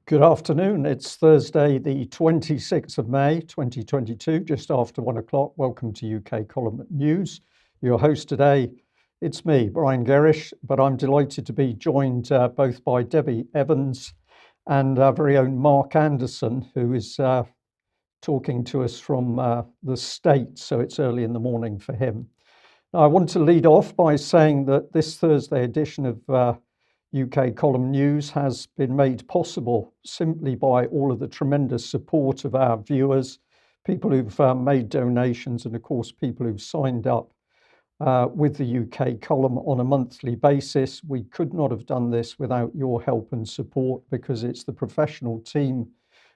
Good afternoon. It's Thursday, the 26th of May, 2022, just after 1 o'clock. Welcome to UK Column News. Your host today, it's me, Brian Gerrish, but I'm delighted to be joined both by Debi Evans and our very own Mark Anderson, who is talking to us from the States, so it's early in the morning for him. Now, I want to lead off by saying that this Thursday edition of UK Column News has been made possible simply by all of the tremendous support of our viewers, people who've made donations, and of course people who've signed up with the UK Column on a monthly basis. We could not have done this without your help and support, because it's the professional team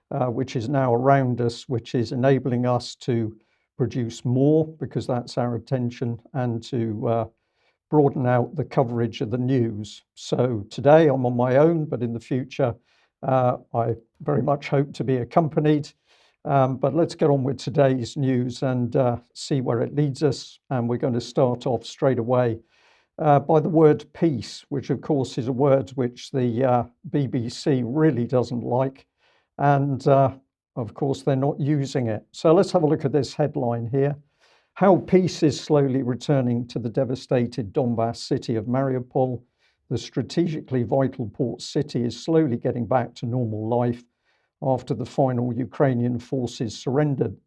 which is now around us, which is enabling us to produce more, because that's our intention, and to broaden out the coverage of the news. So today I'm on my own, but in the future I very much hope to be accompanied. But let's get on with today's news and see where it leads us. And we're going to start off straight away by the word peace, which of course is a word which the BBC really doesn't like. And of course they're not using it. So let's have a look at this headline here. How peace is slowly returning to the devastated Donbass city of Mariupol. The strategically vital port city is slowly getting back to normal life after the final Ukrainian forces surrendered.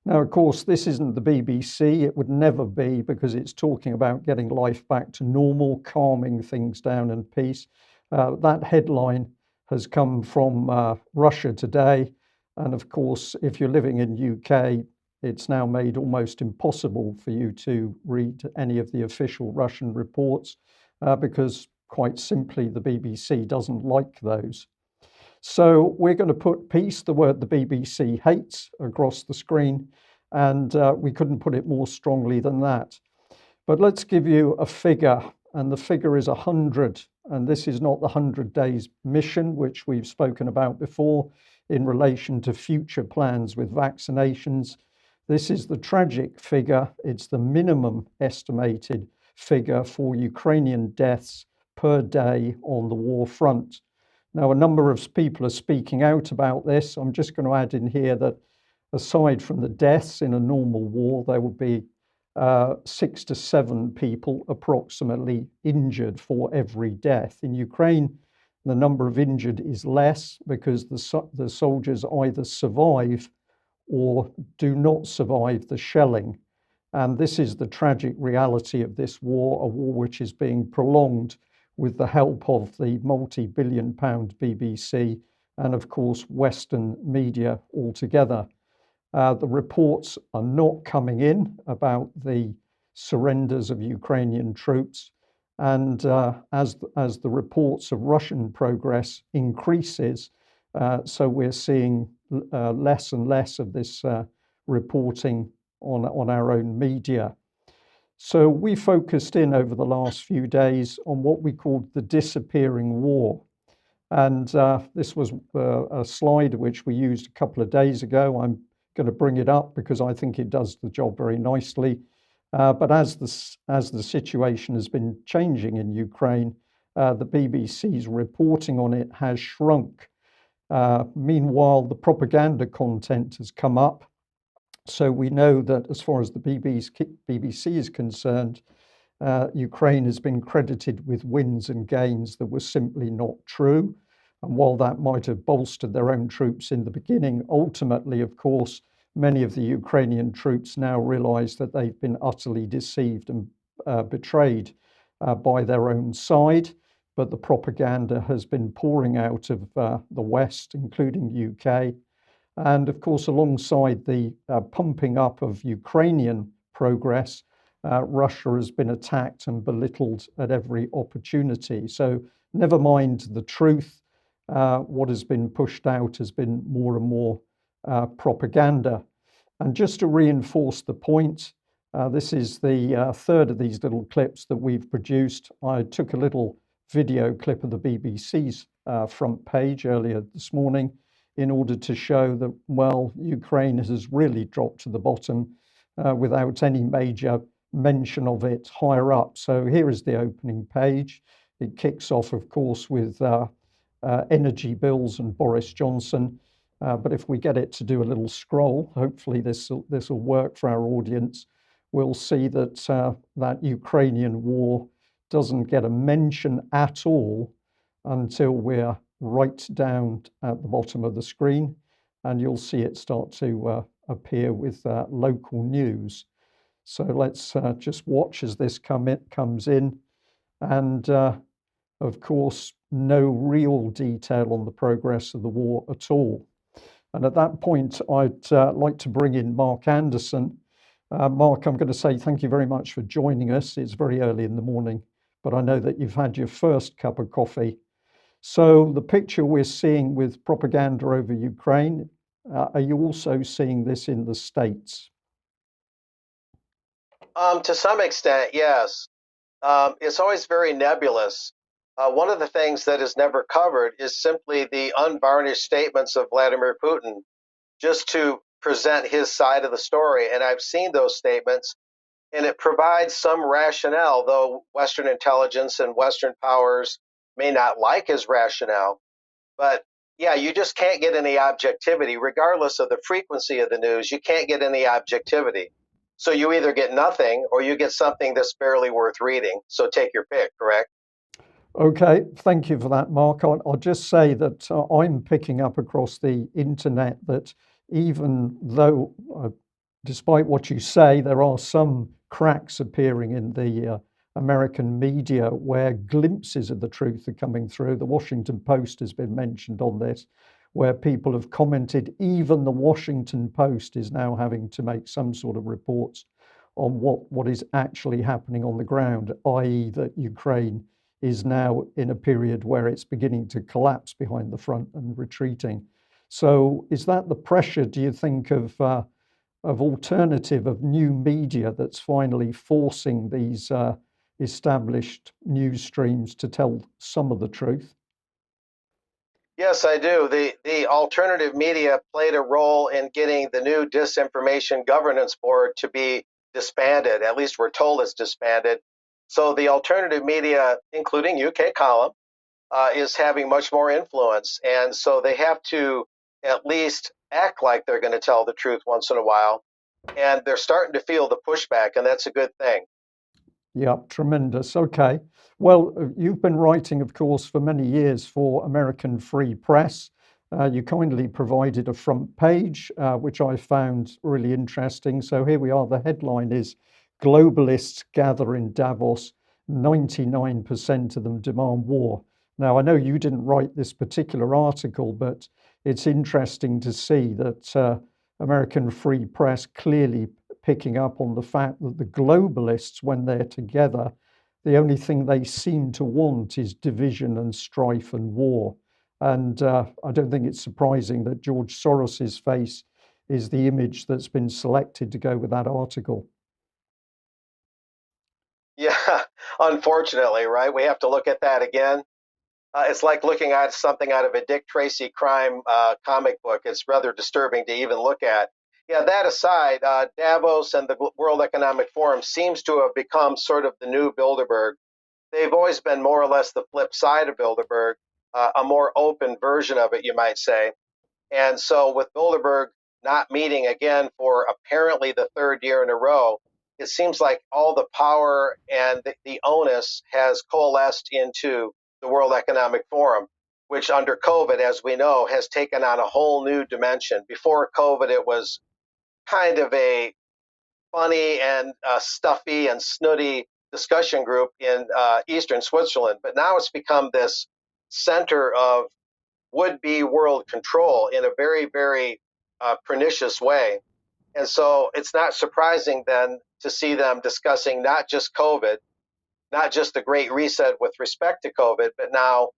Now, of course, this isn't the BBC. It would never be, because it's talking about getting life back to normal, calming things down, and peace. That headline has come from Russia Today. And of course, if you're living in UK, it's now made almost impossible for you to read any of the official Russian reports because, quite simply, the BBC doesn't like those. So we're going to put peace, the word the BBC hates, across the screen, and we couldn't put it more strongly than that. But let's give you a figure, and the figure is 100, and this is not the 100 days mission, which we've spoken about before in relation to future plans with vaccinations. This is the tragic figure. It's the minimum estimated figure for Ukrainian deaths per day on the war front. Now, a number of people are speaking out about this. I'm just going to add in here that aside from the deaths in a normal war, there will be 6 to 7 people approximately injured for every death. In Ukraine, the number of injured is less because the soldiers either survive or do not survive the shelling. And this is the tragic reality of this war, a war which is being prolonged with the help of the multi-billion-pound BBC and, of course, Western media altogether. The reports are not coming in about the surrenders of Ukrainian troops. And as the reports of Russian progress increases, so we're seeing less and less of this reporting on our own media. So we focused in over the last few days on what we called the disappearing war. And this was a slide which we used a couple of days ago. I'm going to bring it up because I think it does the job very nicely. But as the situation has been changing in Ukraine, the BBC's reporting on it has shrunk. Meanwhile, the propaganda content has come up. So we know that as far as the BBC is concerned, Ukraine has been credited with wins and gains that were simply not true. And while that might have bolstered their own troops in the beginning, ultimately, of course, many of the Ukrainian troops now realize that they've been utterly deceived and betrayed by their own side. But the propaganda has been pouring out of the West, including UK. And of course, alongside the pumping up of Ukrainian progress, Russia has been attacked and belittled at every opportunity. So never mind the truth, what has been pushed out has been more and more propaganda. And just to reinforce the point, this is the third of these little clips that we've produced. I took a little video clip of the BBC's front page earlier this morning in order to show that, well, Ukraine has really dropped to the bottom without any major mention of it higher up. So here is the opening page. It kicks off, of course, with energy bills and Boris Johnson. But if we get it to do a little scroll, hopefully this will work for our audience. We'll see that that Ukrainian war doesn't get a mention at all until we're right down at the bottom of the screen, and you'll see it start to appear with local news. So let's just watch as this comes in, and of course, no real detail on the progress of the war at all. And at that point, I'd like to bring in Mark Anderson. Mark, I'm going to say thank you very much for joining us. It's very early in the morning, but I know that you've had your first cup of coffee. So the picture we're seeing with propaganda over Ukraine, are you also seeing this in the States? To some extent, yes. It's always very nebulous. One of the things that is never covered is simply the unvarnished statements of Vladimir Putin, just to present his side of the story. And I've seen those statements, and it provides some rationale, though Western intelligence and Western powers may not like his rationale. But yeah, you just can't get any objectivity, regardless of the frequency of the news. You can't get any objectivity. So you either get nothing or you get something that's barely worth reading. So take your pick, correct? Okay, thank you for that, Mark. I'll just say that I'm picking up across the internet that even though, despite what you say, there are some cracks appearing in the American media where glimpses of the truth are coming through. The Washington Post has been mentioned on this, where people have commented even the Washington Post is now having to make some sort of reports on what is actually happening on the ground, i.e., that Ukraine is now in a period where it's beginning to collapse behind the front and retreating. So, is that the pressure, do you think, of alternative, of new media that's finally forcing these established news streams to tell some of the truth? Yes, I do. The alternative media played a role in getting the new Disinformation Governance Board to be disbanded. At least we're told it's disbanded. So the alternative media, including UK Column, is having much more influence. And so they have to at least act like they're going to tell the truth once in a while. And they're starting to feel the pushback, and that's a good thing. Yeah, tremendous. Okay. Well, you've been writing, of course, for many years for American Free Press. You kindly provided a front page, which I found really interesting. So here we are. The headline is Globalists Gather in Davos. 99% of them demand war. Now, I know you didn't write this particular article, but it's interesting to see that American Free Press clearly picking up on the fact that the globalists, when they're together, the only thing they seem to want is division and strife and war. And I don't think it's surprising that George Soros's face is the image that's been selected to go with that article. Yeah, unfortunately, right? We have to look at that again. It's like looking at something out of a Dick Tracy crime comic book. It's rather disturbing to even look at. Yeah, that aside, Davos and the World Economic Forum seems to have become sort of the new Bilderberg. They've always been more or less the flip side of Bilderberg, a more open version of it, you might say. And so, with Bilderberg not meeting again for apparently the third year in a row, it seems like all the power and the onus has coalesced into the World Economic Forum, which under COVID, as we know, has taken on a whole new dimension. Before COVID, it was kind of a funny and stuffy and snooty discussion group in eastern Switzerland, but now it's become this center of would-be world control in a very, very pernicious way. And so it's not surprising then to see them discussing not just COVID, not just the Great Reset with respect to COVID, but now,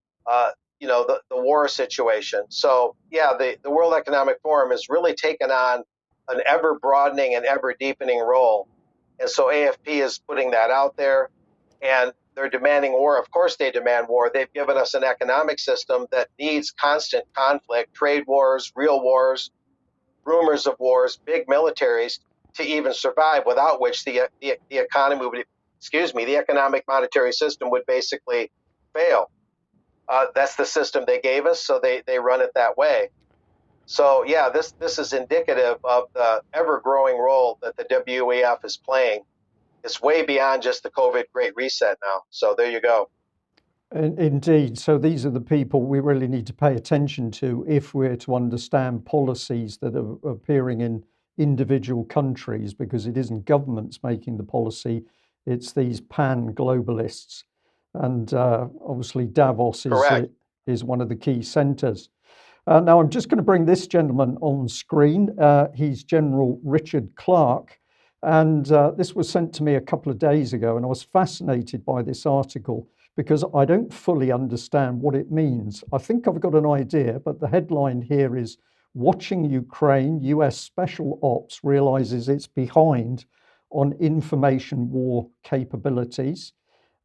the war situation. So, yeah, the World Economic Forum has really taken on an ever broadening and ever deepening role. And so AFP is putting that out there, and they're demanding war. Of course, they demand war. They've given us an economic system that needs constant conflict, trade wars, real wars, rumors of wars, big militaries to even survive, without which the economy would, the economic monetary system would basically fail. That's the system they gave us, so they run it that way. So yeah, this is indicative of the ever-growing role that the WEF is playing. It's way beyond just the COVID Great Reset now. So there you go. Indeed. So these are the people we really need to pay attention to if we're to understand policies that are appearing in individual countries, because it isn't governments making the policy, it's these pan globalists. And obviously, Davos Correct. is one of the key centers. Now, I'm just going to bring this gentleman on screen. He's General Richard Clark. And this was sent to me a couple of days ago, and I was fascinated by this article because I don't fully understand what it means. I think I've got an idea, but the headline here is Watching Ukraine, US Special Ops realizes it's behind on information war capabilities.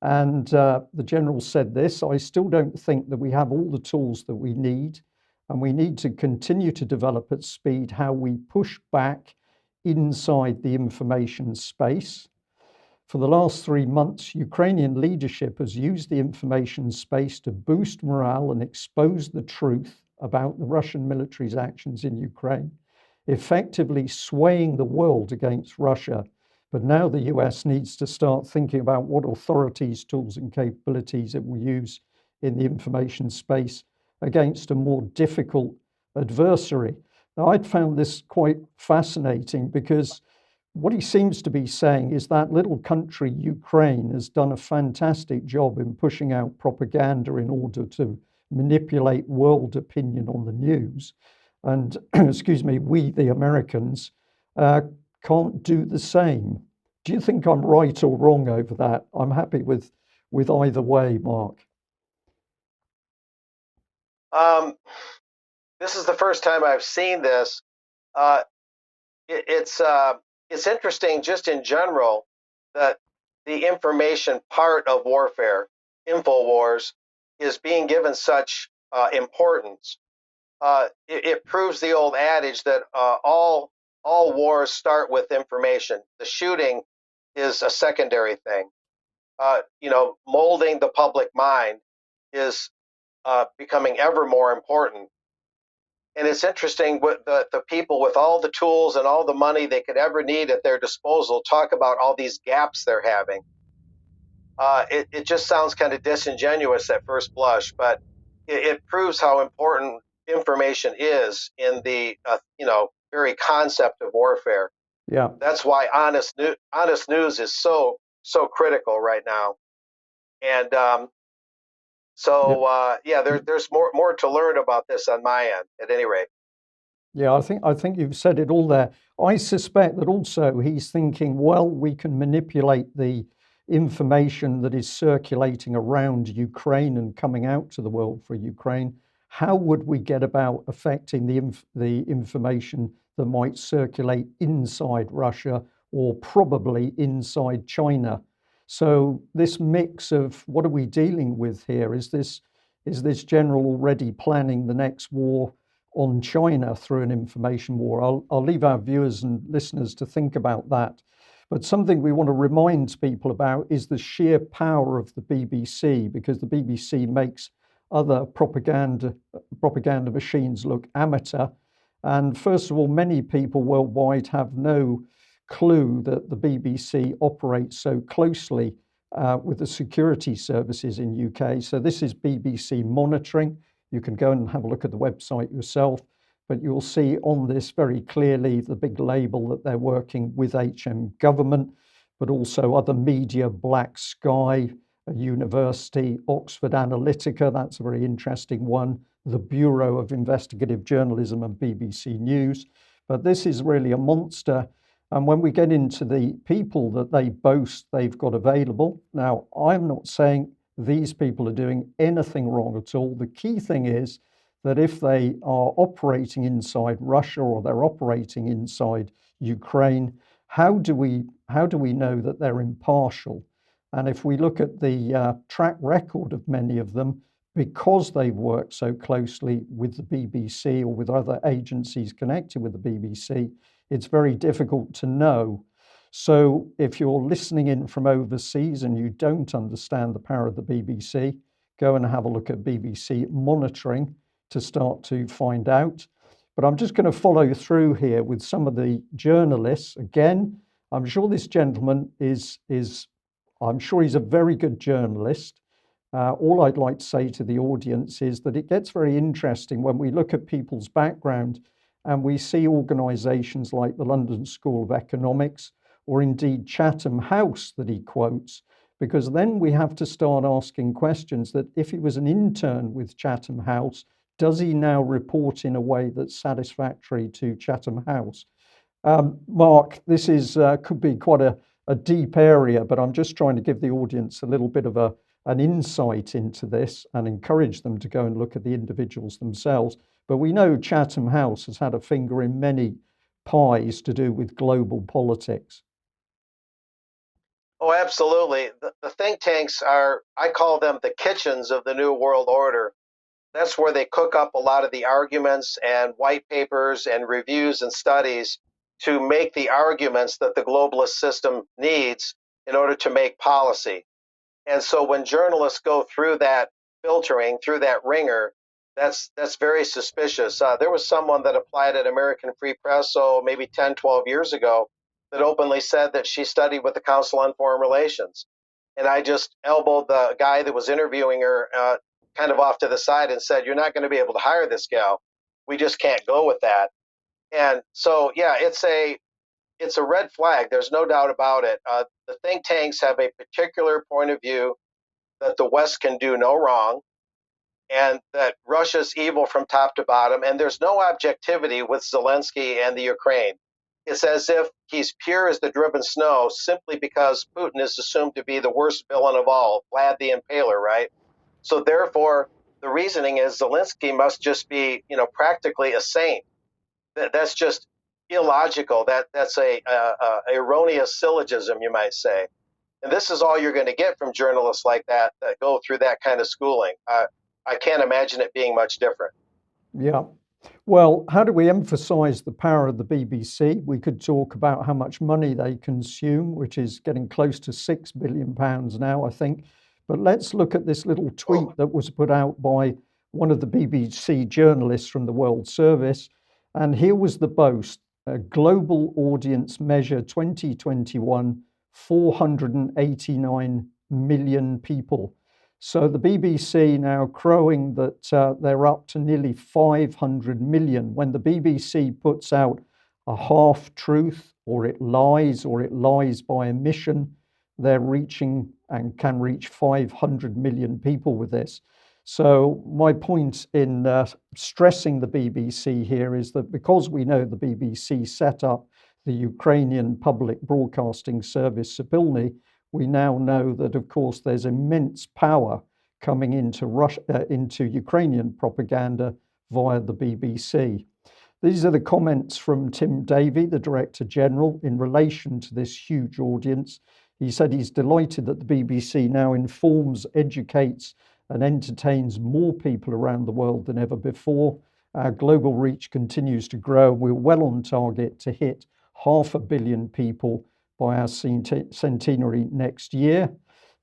And the general said this: I still don't think that we have all the tools that we need, and we need to continue to develop at speed how we push back inside the information space. For the last 3 months, Ukrainian leadership has used the information space to boost morale and expose the truth about the Russian military's actions in Ukraine, effectively swaying the world against Russia. But now the US needs to start thinking about what authorities, tools, and capabilities it will use in the information space against a more difficult adversary. Now, I'd found this quite fascinating because what he seems to be saying is that little country, Ukraine, has done a fantastic job in pushing out propaganda in order to manipulate world opinion on the news. And, excuse me, we, the Americans, can't do the same. Do you think I'm right or wrong over that? I'm happy with either way, Mark. Um, this is the first time I've seen this. Uh, it, it's interesting just in general that the information part of warfare, InfoWars, is being given such importance. It proves the old adage that all wars start with information. The shooting is a secondary thing. Molding the public mind is becoming ever more important. And it's interesting what the people with all the tools and all the money they could ever need at their disposal talk about all these gaps they're having. It just sounds kind of disingenuous at first blush, but it proves how important information is in the very concept of warfare. Yeah. That's why honest news is so critical right now. And Yeah. there's more to learn about this on my end, at any rate. Yeah, I think you've said it all there. I suspect that also he's thinking, well, we can manipulate the information that is circulating around Ukraine and coming out to the world for Ukraine. How would we get about affecting the information that might circulate inside Russia or probably inside China? So this mix of what are we dealing with here? Is this general already planning the next war on China through an information war? I'll leave our viewers and listeners to think about that. But something we want to remind people about is the sheer power of the BBC, because the BBC makes other propaganda machines look amateur. And first of all, many people worldwide have no clue that the BBC operates so closely with the security services in UK. So this is BBC monitoring. You can go and have a look at the website yourself, but you'll see on this very clearly the big label that they're working with HM government, but also other media, Black Sky, a university, Oxford Analytica, that's a very interesting one, the Bureau of Investigative Journalism and BBC News. But this is really a monster. And when we get into the people that they boast they've got available, now I'm not saying these people are doing anything wrong at all. The key thing is that if they are operating inside Russia or they're operating inside Ukraine, how do we know that they're impartial? And if we look at the track record of many of them, because they've worked so closely with the BBC or with other agencies connected with the BBC, it's very difficult to know. So if you're listening in from overseas and you don't understand the power of the BBC, go and have a look at BBC monitoring to start to find out. But I'm just going to follow through here with some of the journalists. Again, I'm sure this gentleman I'm sure he's a very good journalist. All I'd like to say to the audience is that it gets very interesting when we look at people's background and we see organisations like the London School of Economics or indeed Chatham House that he quotes, because then we have to start asking questions that if he was an intern with Chatham House, does he now report in a way that's satisfactory to Chatham House? Mark, this is could be quite a deep area, but I'm just trying to give the audience a little bit of an insight into this and encourage them to go and look at the individuals themselves. But we know Chatham House has had a finger in many pies to do with global politics. Oh, absolutely. The think tanks are, I call them the kitchens of the New World Order. That's where they cook up a lot of the arguments and white papers and reviews and studies to make the arguments that the globalist system needs in order to make policy. And so when journalists go through that filtering, through that ringer, that's very suspicious. There was someone that applied at American Free Press, so maybe 10, 12 years ago, that openly said that she studied with the Council on Foreign Relations. And I just elbowed the guy that was interviewing her kind of off to the side and said, "You're not going to be able to hire this gal. We just can't go with that." And so, yeah, it's a red flag. There's no doubt about it. The think tanks have a particular point of view that the West can do no wrong and that Russia's evil from top to bottom. And there's no objectivity with Zelensky and the Ukraine. It's as if he's pure as the driven snow simply because Putin is assumed to be the worst villain of all, Vlad the Impaler, right? So therefore, the reasoning is Zelensky must just be, practically a saint. That's just illogical. That's a erroneous syllogism, you might say. And this is all you're going to get from journalists like that go through that kind of schooling. I can't imagine it being much different. Yeah. Well, how do we emphasize the power of the BBC? We could talk about how much money they consume, which is getting close to £6 billion now, I think. But let's look at this little tweet that was put out by one of the BBC journalists from the World Service. And here was the boast: a global audience measure 2021, 489 million people. So the BBC now crowing that they're up to nearly 500 million. When the BBC puts out a half truth, or it lies by omission, they're reaching and can reach 500 million people with this. So my point in stressing the BBC here is that because we know the BBC set up the Ukrainian public broadcasting service, Sapilny, we now know that, of course, there's immense power coming into into Ukrainian propaganda via the BBC. These are the comments from Tim Davie, the Director General, in relation to this huge audience. He said he's delighted that the BBC now informs, educates, and entertains more people around the world than ever before. Our global reach continues to grow. We're well on target to hit 500 million people by our centenary next year.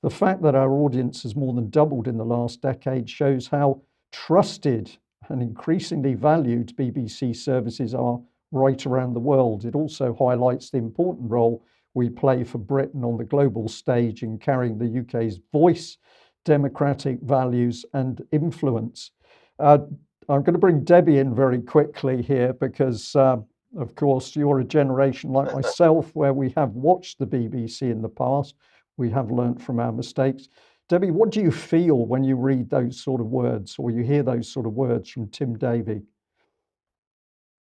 The fact that our audience has more than doubled in the last decade shows how trusted and increasingly valued BBC services are right around the world. It also highlights the important role we play for Britain on the global stage in carrying the UK's voice, democratic values, and influence. I'm going to bring Debi in very quickly here because of course, you're a generation like myself where we have watched the BBC in the past. We have learnt from our mistakes. Debi, what do you feel when you read those sort of words or you hear those sort of words from Tim Davie?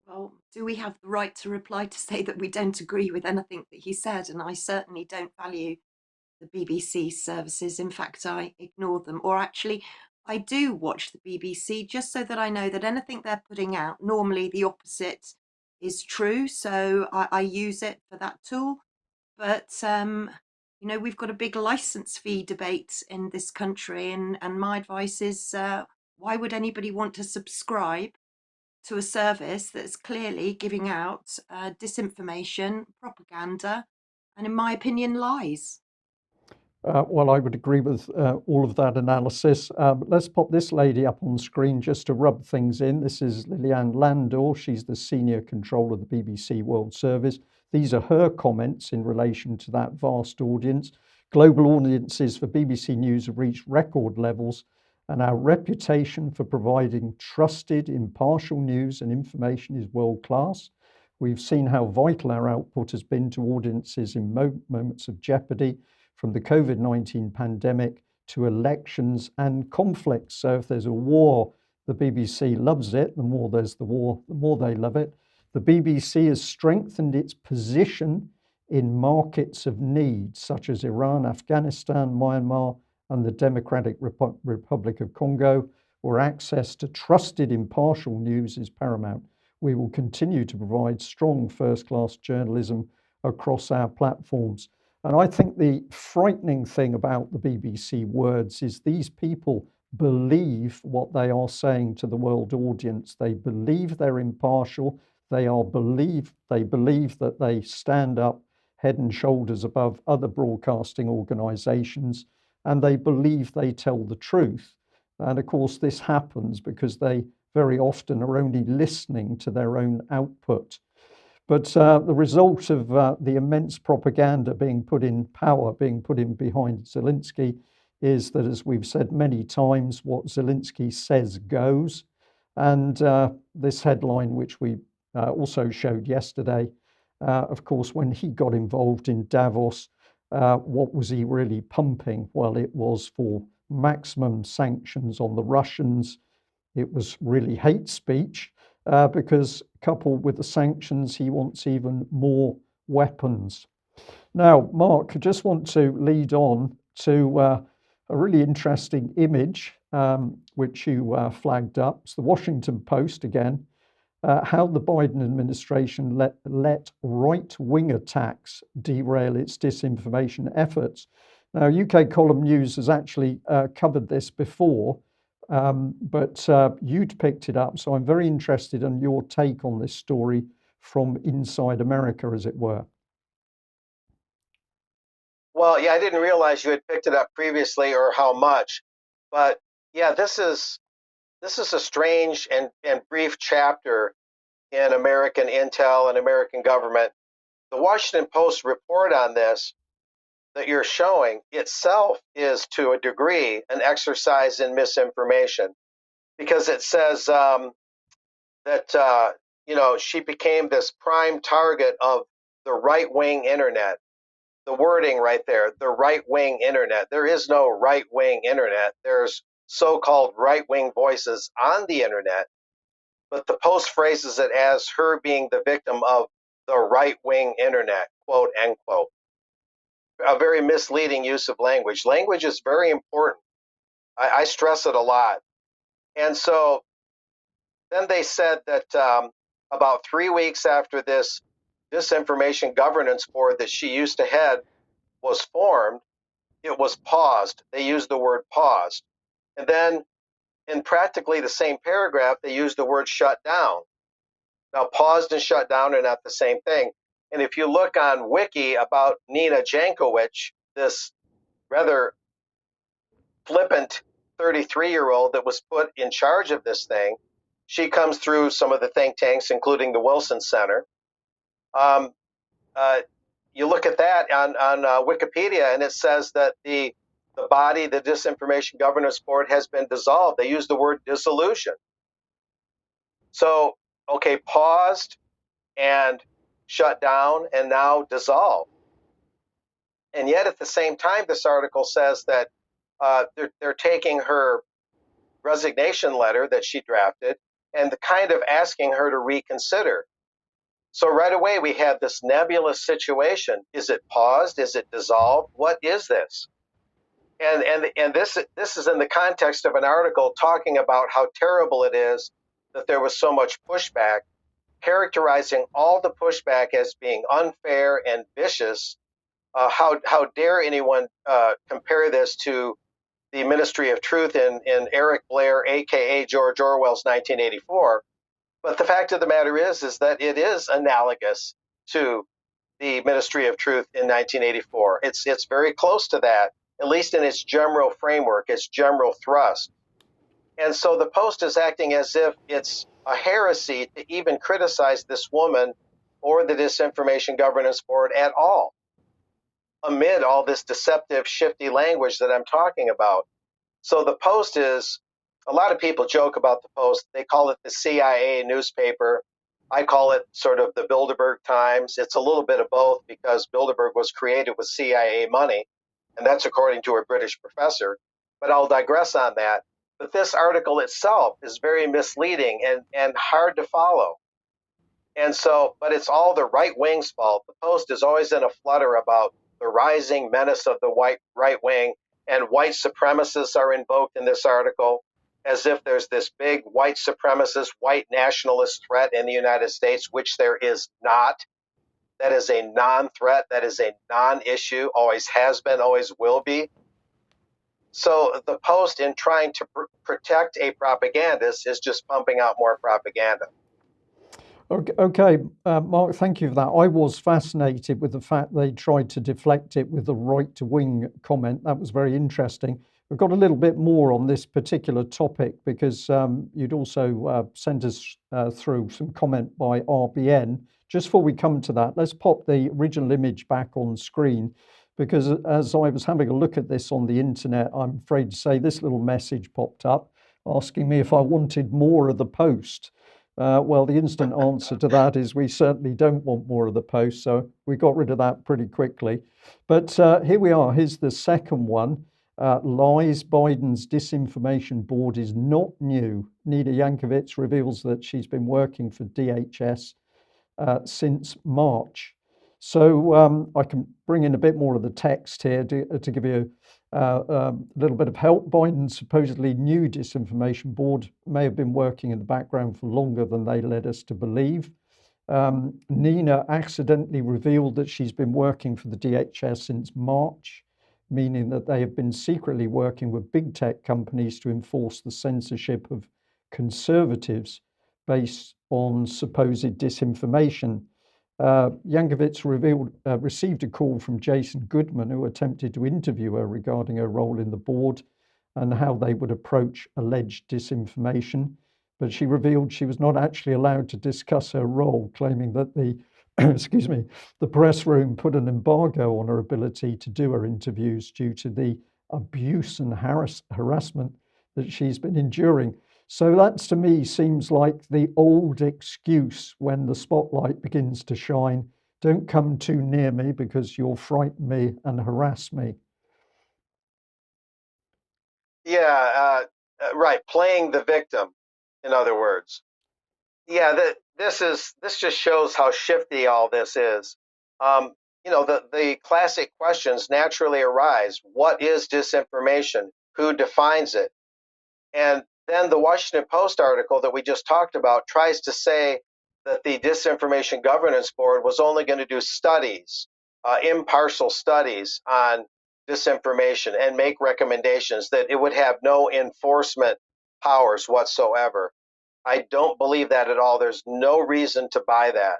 Well, do we have the right to reply to say that we don't agree with anything that he said? And I certainly don't value the BBC services. In fact, I ignore them. Or actually, I do watch the BBC just so that I know that anything they're putting out, normally the opposite is true. So I use it for that tool. But, we've got a big license fee debate in this country. And my advice is why would anybody want to subscribe to a service that's clearly giving out disinformation, propaganda, and in my opinion, lies? Well, I would agree with all of that analysis. Let's pop this lady up on screen just to rub things in. This is Liliane Landor. She's the senior controller of the BBC World Service. These are her comments in relation to that vast audience. Global audiences for BBC News have reached record levels, and our reputation for providing trusted, impartial news and information is world class. We've seen how vital our output has been to audiences in moments of jeopardy, from the COVID-19 pandemic to elections and conflicts. So if there's a war, the BBC loves it. The more there's the war, the more they love it. The BBC has strengthened its position in markets of need, such as Iran, Afghanistan, Myanmar, and the Democratic Republic of Congo, where access to trusted, impartial news is paramount. We will continue to provide strong first-class journalism across our platforms. And I think the frightening thing about the BBC words is these people believe what they are saying to the world audience. They believe they're impartial. They believe that they stand up head and shoulders above other broadcasting organizations, and they believe they tell the truth. And of course, this happens because they very often are only listening to their own output. But the result of the immense propaganda being put in behind Zelensky is that, as we've said many times, what Zelensky says goes. And this headline, which we also showed yesterday, of course, when he got involved in Davos, what was he really pumping? Well, it was for maximum sanctions on the Russians. It was really hate speech. Because coupled with the sanctions, he wants even more weapons. Now, Mark, I just want to lead on to a really interesting image which you flagged up. It's the Washington Post again, how the Biden administration let right-wing attacks derail its disinformation efforts. Now, UK Column News has actually covered this before, but you'd picked it up, so I'm very interested in your take on this story from inside America, as it were. Well, yeah, I didn't realize you had picked it up previously or how much, but yeah, this is a strange and brief chapter in American intel and American government. The Washington Post report on this that you're showing itself is, to a degree, an exercise in misinformation, because it says that she became this prime target of the right-wing internet. The wording right there, the right-wing internet. There is no right-wing internet. There's so-called right-wing voices on the internet, but the Post phrases it as her being the victim of the right-wing internet, quote, end quote. A very misleading use of language. Language is very important. I stress it a lot. And so then they said that about 3 weeks after this disinformation governance board that she used to head was formed, it was paused. They used the word paused. And then in practically the same paragraph, they used the word shut down. Now, paused and shut down are not the same thing. And if you look on Wiki about Nina Jankowicz, this rather flippant 33-year-old that was put in charge of this thing, she comes through some of the think tanks, including the Wilson Center. You look at that on Wikipedia, and it says that the body, the Disinformation Governance Board, has been dissolved. They use the word dissolution. So, okay, paused and shut down and now dissolved. And yet at the same time, this article says that they're taking her resignation letter that she drafted and kind of asking her to reconsider. So right away, we have this nebulous situation. Is it paused? Is it dissolved? What is this? And this is in the context of an article talking about how terrible it is that there was so much pushback, characterizing all the pushback as being unfair and vicious. How dare anyone compare this to the Ministry of Truth in Eric Blair, aka George Orwell's 1984? But the fact of the matter is that it is analogous to the Ministry of Truth in 1984. It's very close to that. at least in its general framework, its general thrust. And so the Post is acting as if it's a heresy to even criticize this woman or the Disinformation Governance Board at all, amid all this deceptive, shifty language that I'm talking about. So the Post is, a lot of people joke about the Post. They call it the CIA newspaper. I call it sort of the Bilderberg Times. It's a little bit of both because Bilderberg was created with CIA money, and that's according to a British professor. But I'll digress on that. But this article itself is very misleading and hard to follow. And so, but it's all the right wing's fault. The Post is always in a flutter about the rising menace of the right wing, and white supremacists are invoked in this article as if there's this big white supremacist, white nationalist threat in the United States, which there is not. That is a non-threat. That is a non-issue, always has been, always will be. So the Post, in trying to protect a propagandist, is just pumping out more propaganda. Okay, Mark, thank you for that. I was fascinated with the fact they tried to deflect it with the right-to-wing comment. That was very interesting. We've got a little bit more on this particular topic because you'd also sent us through some comment by RBN. Just before we come to that, let's pop the original image back on screen because as I was having a look at this on the internet, I'm afraid to say this little message popped up asking me if I wanted more of the Post. Well, the instant answer to that is we certainly don't want more of the Post, so we got rid of that pretty quickly. But here we are. Here's the second one. Lies, Biden's disinformation board is not new. Nina Yankovic reveals that she's been working for DHS since March. So I can bring in a bit more of the text here to give you a little bit of help. Biden's supposedly new disinformation board may have been working in the background for longer than they led us to believe. Nina accidentally revealed that she's been working for the DHS since March, meaning that they have been secretly working with big tech companies to enforce the censorship of conservatives based on supposed disinformation. Yankovic received a call from Jason Goodman, who attempted to interview her regarding her role in the board and how they would approach alleged disinformation. But she revealed she was not actually allowed to discuss her role, claiming that the the press room put an embargo on her ability to do her interviews due to the abuse and harassment that she's been enduring. So that to me seems like the old excuse when the spotlight begins to shine. Don't come too near me because you'll frighten me and harass me. Yeah, right. Playing the victim, in other words. Yeah, this just shows how shifty all this is. The classic questions naturally arise. What is disinformation? Who defines it? And then the Washington Post article that we just talked about tries to say that the Disinformation Governance Board was only going to do studies, impartial studies on disinformation and make recommendations, that it would have no enforcement powers whatsoever. I don't believe that at all. There's no reason to buy that.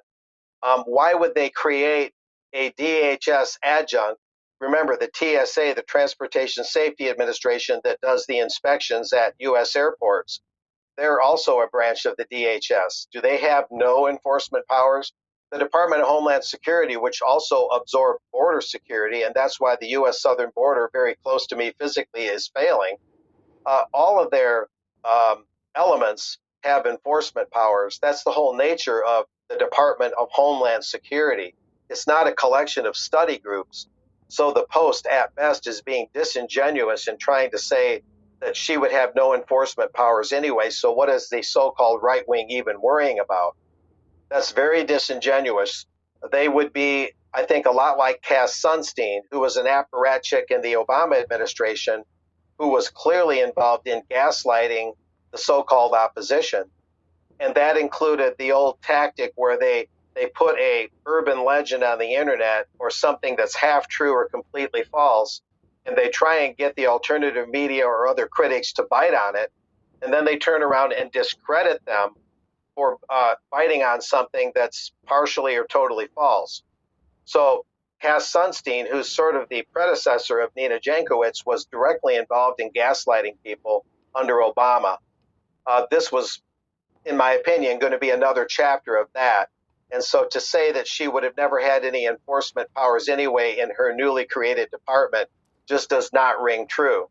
Why would they create a DHS adjunct? Remember, the TSA, the Transportation Safety Administration, that does the inspections at U.S. airports, they're also a branch of the DHS. Do they have no enforcement powers? The Department of Homeland Security, which also absorbed border security, and that's why the U.S. southern border, very close to me physically, is failing. All of their elements have enforcement powers. That's the whole nature of the Department of Homeland Security. It's not a collection of study groups. So the Post, at best, is being disingenuous in trying to say that she would have no enforcement powers anyway. So what is the so-called right wing even worrying about? That's very disingenuous. They would be, I think, a lot like Cass Sunstein, who was an apparatchik in the Obama administration, who was clearly involved in gaslighting the so-called opposition. And that included the old tactic where they put a urban legend on the internet or something that's half true or completely false, and they try and get the alternative media or other critics to bite on it, and then they turn around and discredit them for biting on something that's partially or totally false. So Cass Sunstein, who's sort of the predecessor of Nina Jankowicz, was directly involved in gaslighting people under Obama. This was, in my opinion, going to be another chapter of that. And so to say that she would have never had any enforcement powers anyway in her newly created department just does not ring true.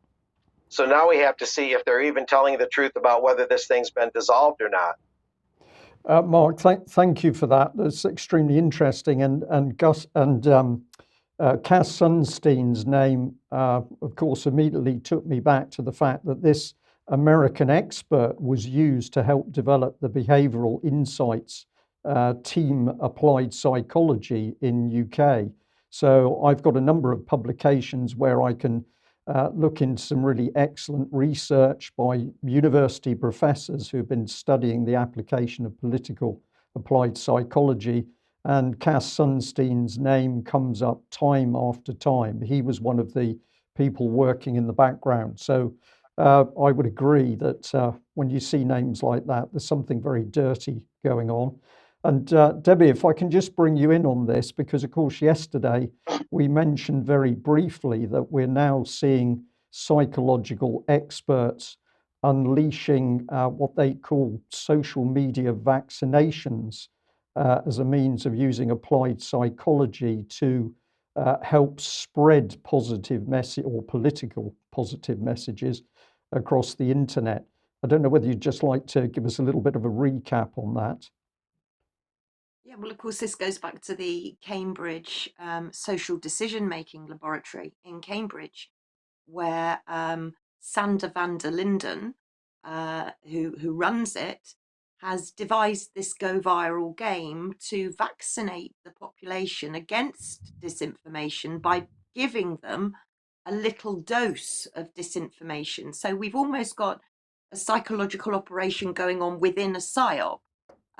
So now we have to see if they're even telling the truth about whether this thing's been dissolved or not. Mark, thank you for that. That's extremely interesting. And Cass Sunstein's name, of course, immediately took me back to the fact that this American expert was used to help develop the behavioral insights team applied psychology in UK. So I've got a number of publications where I can look into some really excellent research by university professors who've been studying the application of political applied psychology. And Cass Sunstein's name comes up time after time. He was one of the people working in the background. So I would agree that when you see names like that, there's something very dirty going on. And Debi, if I can just bring you in on this, because of course yesterday we mentioned very briefly that we're now seeing psychological experts unleashing what they call social media vaccinations as a means of using applied psychology to help spread positive message or political positive messages across the internet. I don't know whether you'd just like to give us a little bit of a recap on that. Yeah, well, of course, this goes back to the Cambridge Social Decision Making Laboratory in Cambridge, where Sander van der Linden, who runs it, has devised this go viral game to vaccinate the population against disinformation by giving them a little dose of disinformation. So we've almost got a psychological operation going on within a psyop.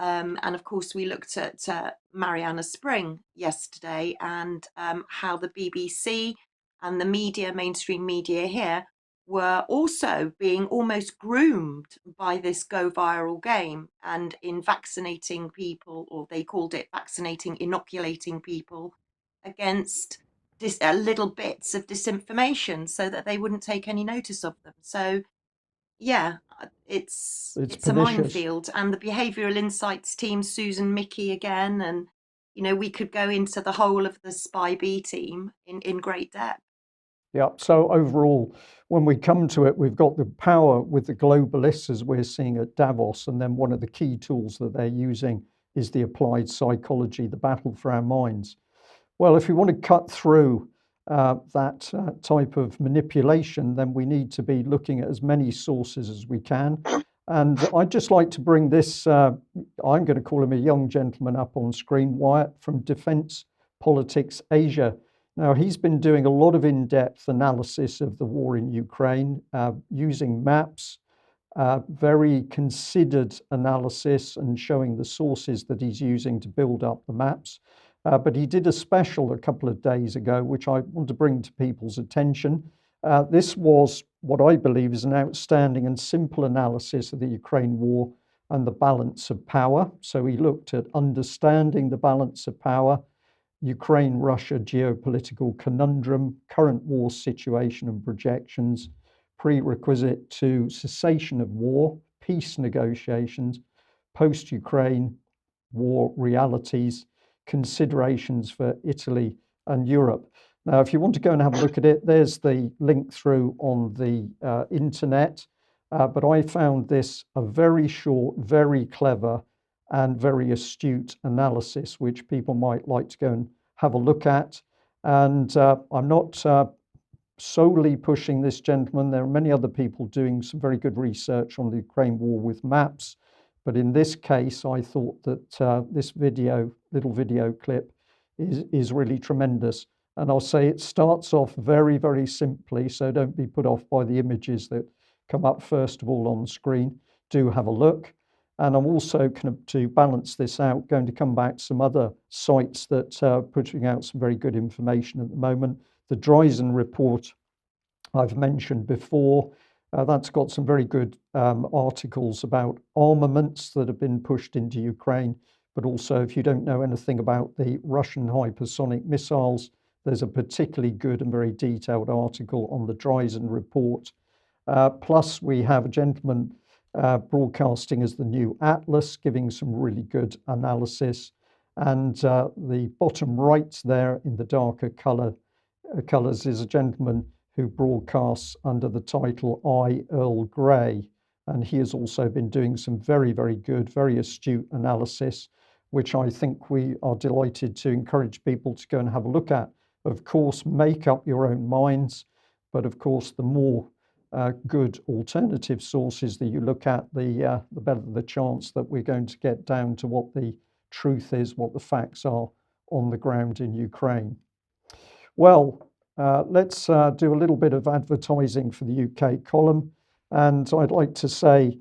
And of course, we looked at Mariana Spring yesterday and how the BBC and the media, mainstream media here, were also being almost groomed by this go viral game and in vaccinating people, or they called it vaccinating, inoculating people against little bits of disinformation so that they wouldn't take any notice of them. So yeah, it's It's a pernicious. minefield, and the behavioral insights team, Susan Mickey again, and we could go into the whole of the Spy B team in great depth. Yeah. So overall, when we come to it, we've got the power with the globalists as we're seeing at Davos, and then one of the key tools that they're using is the applied psychology, the battle for our minds. Well, if we want to cut through that type of manipulation, then we need to be looking at as many sources as we can. And I'd just like to bring this, I'm going to call him a young gentleman up on screen, Wyatt from Defence Politics Asia. Now, he's been doing a lot of in-depth analysis of the war in Ukraine, using maps, very considered analysis and showing the sources that he's using to build up the maps. But he did a special a couple of days ago, which I want to bring to people's attention. This was what I believe is an outstanding and simple analysis of the Ukraine war and the balance of power. So he looked at understanding the balance of power, Ukraine-Russia geopolitical conundrum, current war situation and projections, prerequisite to cessation of war, peace negotiations, post-Ukraine war realities, considerations for Italy and Europe. Now, if you want to go and have a look at it, there's the link through on the internet. But I found this a very short, very clever, and very astute analysis, which people might like to go and have a look at. And I'm not solely pushing this gentleman. There are many other people doing some very good research on the Ukraine war with maps. But in this case, I thought that this little video clip is really tremendous. And I'll say it starts off very, very simply, so don't be put off by the images that come up first of all on the screen. Do have a look. And I'm also kind of, to balance this out, going to come back to some other sites that are putting out some very good information at the moment. The Dreisen report I've mentioned before. That's got some very good articles about armaments that have been pushed into Ukraine. But also, if you don't know anything about the Russian hypersonic missiles, There's a particularly good and very detailed article on the Dreisen report. Plus, we have a gentleman broadcasting as the new Atlas, giving some really good analysis. And the bottom right there in the darker colours is a gentleman who broadcasts under the title I, Earl Grey. And he has also been doing some very, very good, very astute analysis, which I think we are delighted to encourage people to go and have a look at. Of course, make up your own minds, but of course, the more good alternative sources that you look at, the better the chance that we're going to get down to what the truth is, what the facts are on the ground in Ukraine. Well, let's do a little bit of advertising for the UK column. And I'd like to say,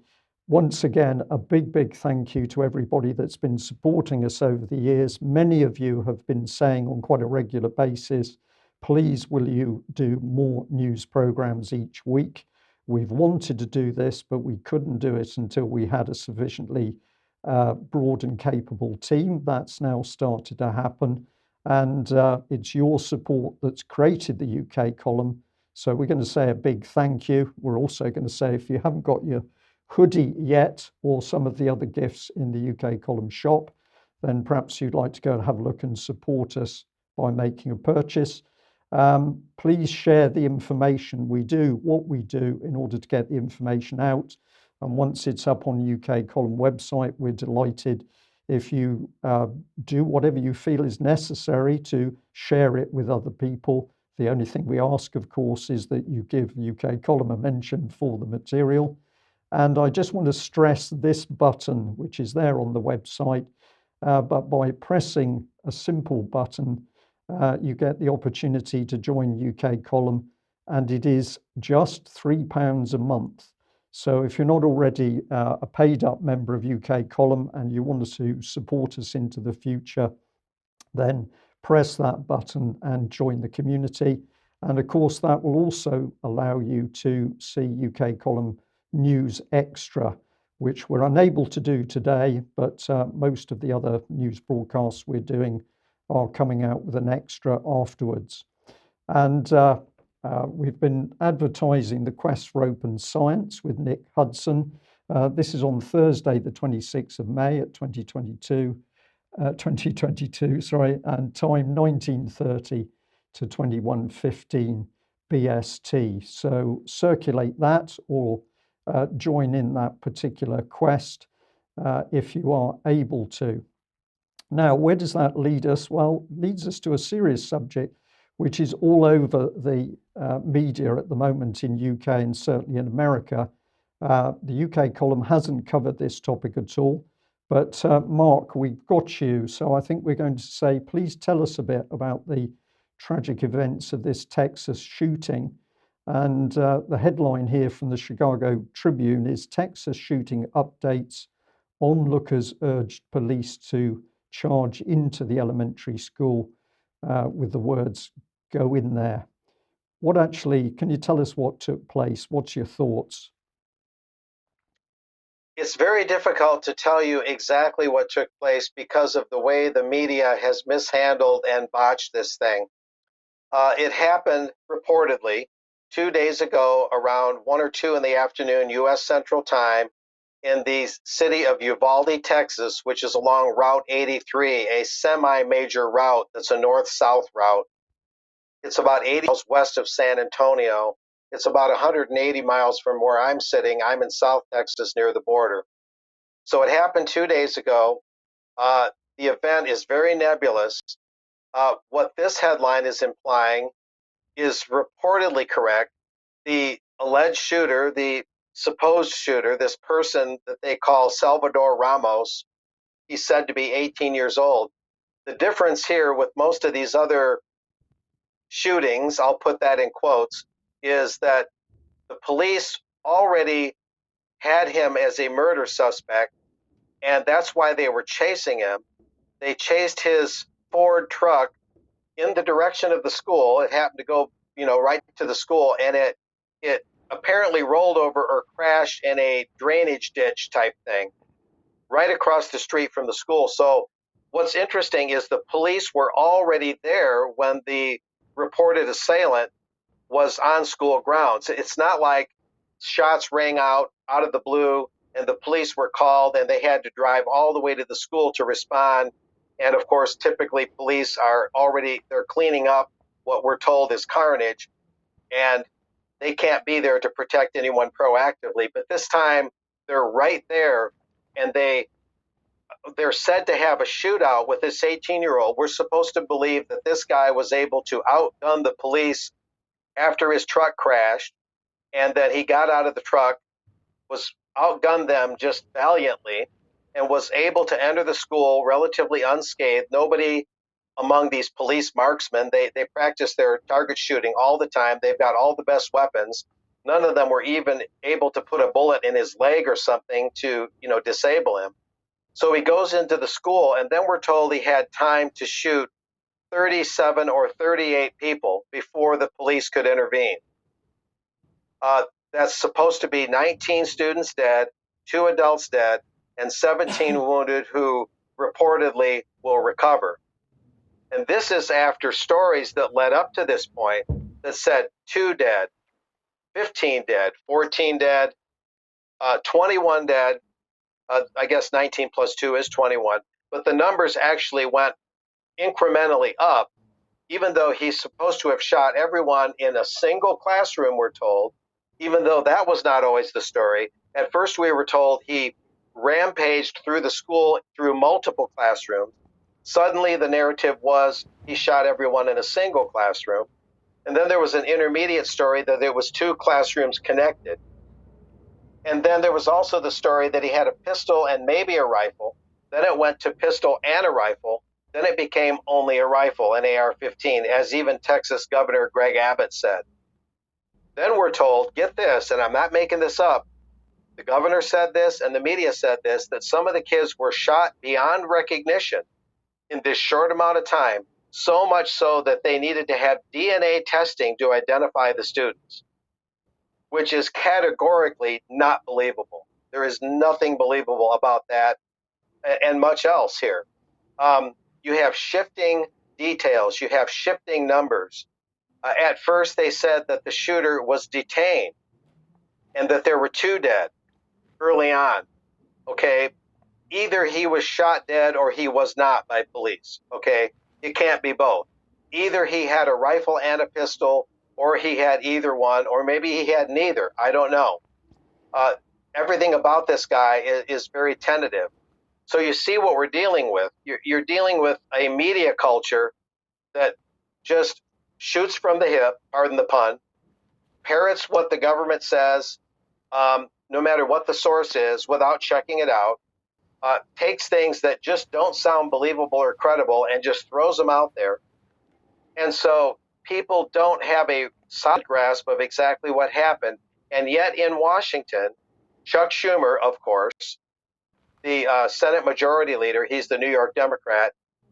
once again, a big, big thank you to everybody that's been supporting us over the years. Many of you have been saying on quite a regular basis, please will you do more news programs each week? We've wanted to do this, but we couldn't do it until we had a sufficiently broad and capable team. That's now started to happen. And it's your support that's created the UK column. So we're going to say a big thank you. We're also going to say if you haven't got your hoodie yet or some of the other gifts in the UK column shop, then perhaps you'd like to go and have a look and support us by making a purchase. Please share the information we do, what we do in order to get the information out. And once it's up on the UK column website, we're delighted if you do whatever you feel is necessary to share it with other people. The only thing we ask, of course, is that you give UK column a mention for the material. And I just want to stress this button, which is there on the website, but by pressing a simple button, you get the opportunity to join UK column, and it is just £3 a month. So if you're not already a paid up member of UK column and you want to support us into the future, then press that button and join the community. And of course, that will also allow you to see UK column news extra, which we're unable to do today, but most of the other news broadcasts we're doing are coming out with an extra afterwards. And we've been advertising the Quest for Open Science with Nick Hudson. This is on Thursday, the 26th of May at 2022, and time 19:30 to 21:15 BST. So circulate that or join in that particular quest if you are able to. Now, where does that lead us? Well, it leads us to a serious subject, which is all over the media at the moment in UK and certainly in America. The UK column hasn't covered this topic at all, but Mark, we've got you. So I think we're going to say, please tell us a bit about the tragic events of this Texas shooting. And the headline here from the Chicago Tribune is Texas shooting updates. Onlookers urged police to charge into the elementary school with the words, go in there. What actually, can you tell us what took place? What's your thoughts? It's very difficult to tell you exactly what took place because of the way the media has mishandled and botched this thing. It happened reportedly 2 days ago around 1 or 2 in the afternoon, U.S. Central Time, in the city of Uvalde, Texas, which is along Route 83, a semi-major route that's a north-south route. It's about 80 miles west of San Antonio. It's about 180 miles from where I'm sitting. I'm in South Texas near the border. So it happened 2 days ago. The event is very nebulous. What this headline is implying is reportedly correct. The alleged shooter, the supposed shooter, this person that they call Salvador Ramos, he's said to be 18 years old. The difference here with most of these other shootings, I'll put that in quotes, is that the police already had him as a murder suspect, and that's why they were chasing him. They chased his Ford truck in the direction of the school. It happened to go, right to the school, and it apparently rolled over or crashed in a drainage ditch type thing right across the street from the school. So what's interesting is the police were already there when the reported assailant was on school grounds. It's not like shots rang out of the blue and the police were called and they had to drive all the way to the school to respond. And of course, typically police are they're cleaning up what we're told is carnage, and they can't be there to protect anyone proactively. But this time they're right there, and they're said to have a shootout with this 18-year-old. We're supposed to believe that this guy was able to outgun the police after his truck crashed, and that he got out of the truck, was outgunned them just valiantly, and was able to enter the school relatively unscathed. Nobody among these police marksmen, they practice their target shooting all the time. They've got all the best weapons. None of them were even able to put a bullet in his leg or something to, disable him. So he goes into the school, and then we're told he had time to shoot 37 or 38 people before the police could intervene. That's supposed to be 19 students dead, 2 adults dead, and 17 wounded who reportedly will recover. And this is after stories that led up to this point that said 2 dead, 15 dead, 14 dead, 21 dead. I guess 19 plus 2 is 21. But the numbers actually went incrementally up, even though he's supposed to have shot everyone in a single classroom, we're told, even though that was not always the story. At first, we were told he rampaged through the school through multiple classrooms. Suddenly, the narrative was he shot everyone in a single classroom. And then there was an intermediate story that there was 2 classrooms connected. And then there was also the story that he had a pistol and maybe a rifle. Then it went to pistol and a rifle. Then it became only a rifle, an AR-15, as even Texas Governor Greg Abbott said. Then we're told, get this, and I'm not making this up, the governor said this and the media said this, that some of the kids were shot beyond recognition in this short amount of time, so much so that they needed to have DNA testing to identify the students, which is categorically not believable. There is nothing believable about that, and much else here. You have shifting details. You have shifting numbers. At first, they said that the shooter was detained and that there were 2 dead early on. Okay, either he was shot dead or he was not by police. Okay, it can't be both. Either he had a rifle and a pistol, or he had either one, or maybe he had neither. I don't know. Everything about this guy is very tentative. So you see what we're dealing with. You're dealing with a media culture that just shoots from the hip, pardon the pun, parrots what the government says, no matter what the source is, without checking it out, takes things that just don't sound believable or credible and just throws them out there. And so people don't have a solid grasp of exactly what happened. And yet in Washington, Chuck Schumer, of course, the Senate Majority Leader, he's the New York Democrat,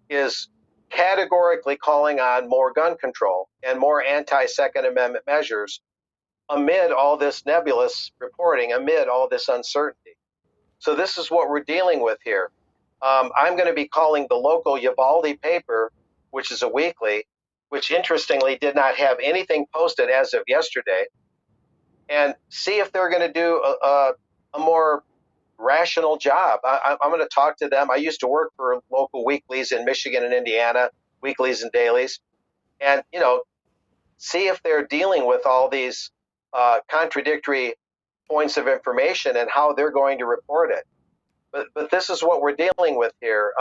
is categorically calling on more gun control and more anti-Second Amendment measures amid all this nebulous reporting, amid all this uncertainty. So this is what we're dealing with here. I'm going to be calling the local Uvalde paper, which is a weekly, which interestingly did not have anything posted as of yesterday, and see if they're going to do a more rational job. I'm going to talk to them. I used to work for local weeklies in Michigan and Indiana, weeklies and dailies, and see if they're dealing with all these contradictory points of information and how they're going to report it. But this is what we're dealing with here.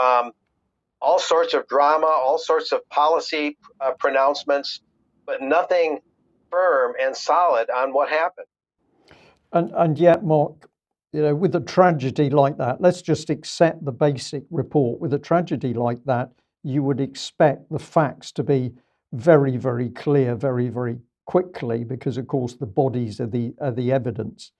All sorts of drama, all sorts of policy pronouncements, but nothing firm and solid on what happened. And yet, Mark, with a tragedy like that, let's just accept the basic report. With a tragedy like that, you would expect the facts to be very, very clear, very, very quickly, because of course the bodies are the evidence.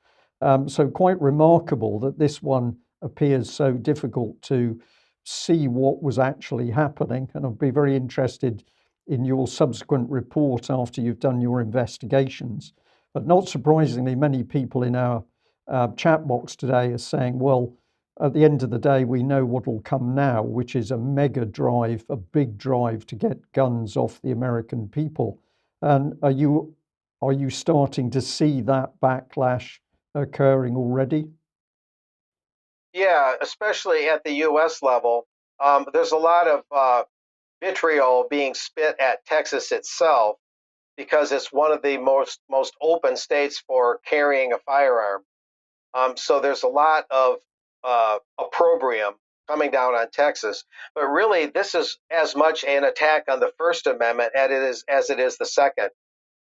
So quite remarkable that this one appears so difficult to see what was actually happening. And I'll be very interested in your subsequent report after you've done your investigations. But not surprisingly, many people in our chat box today are saying, well, at the end of the day, we know what will come now, which is a mega drive, a big drive to get guns off the American people. And are you starting to see that backlash occurring already? Yeah, especially at the U.S. level. There's a lot of vitriol being spit at Texas itself because it's one of the most open states for carrying a firearm. So there's a lot of opprobrium coming down on Texas. But really, this is as much an attack on the First Amendment as it is the Second.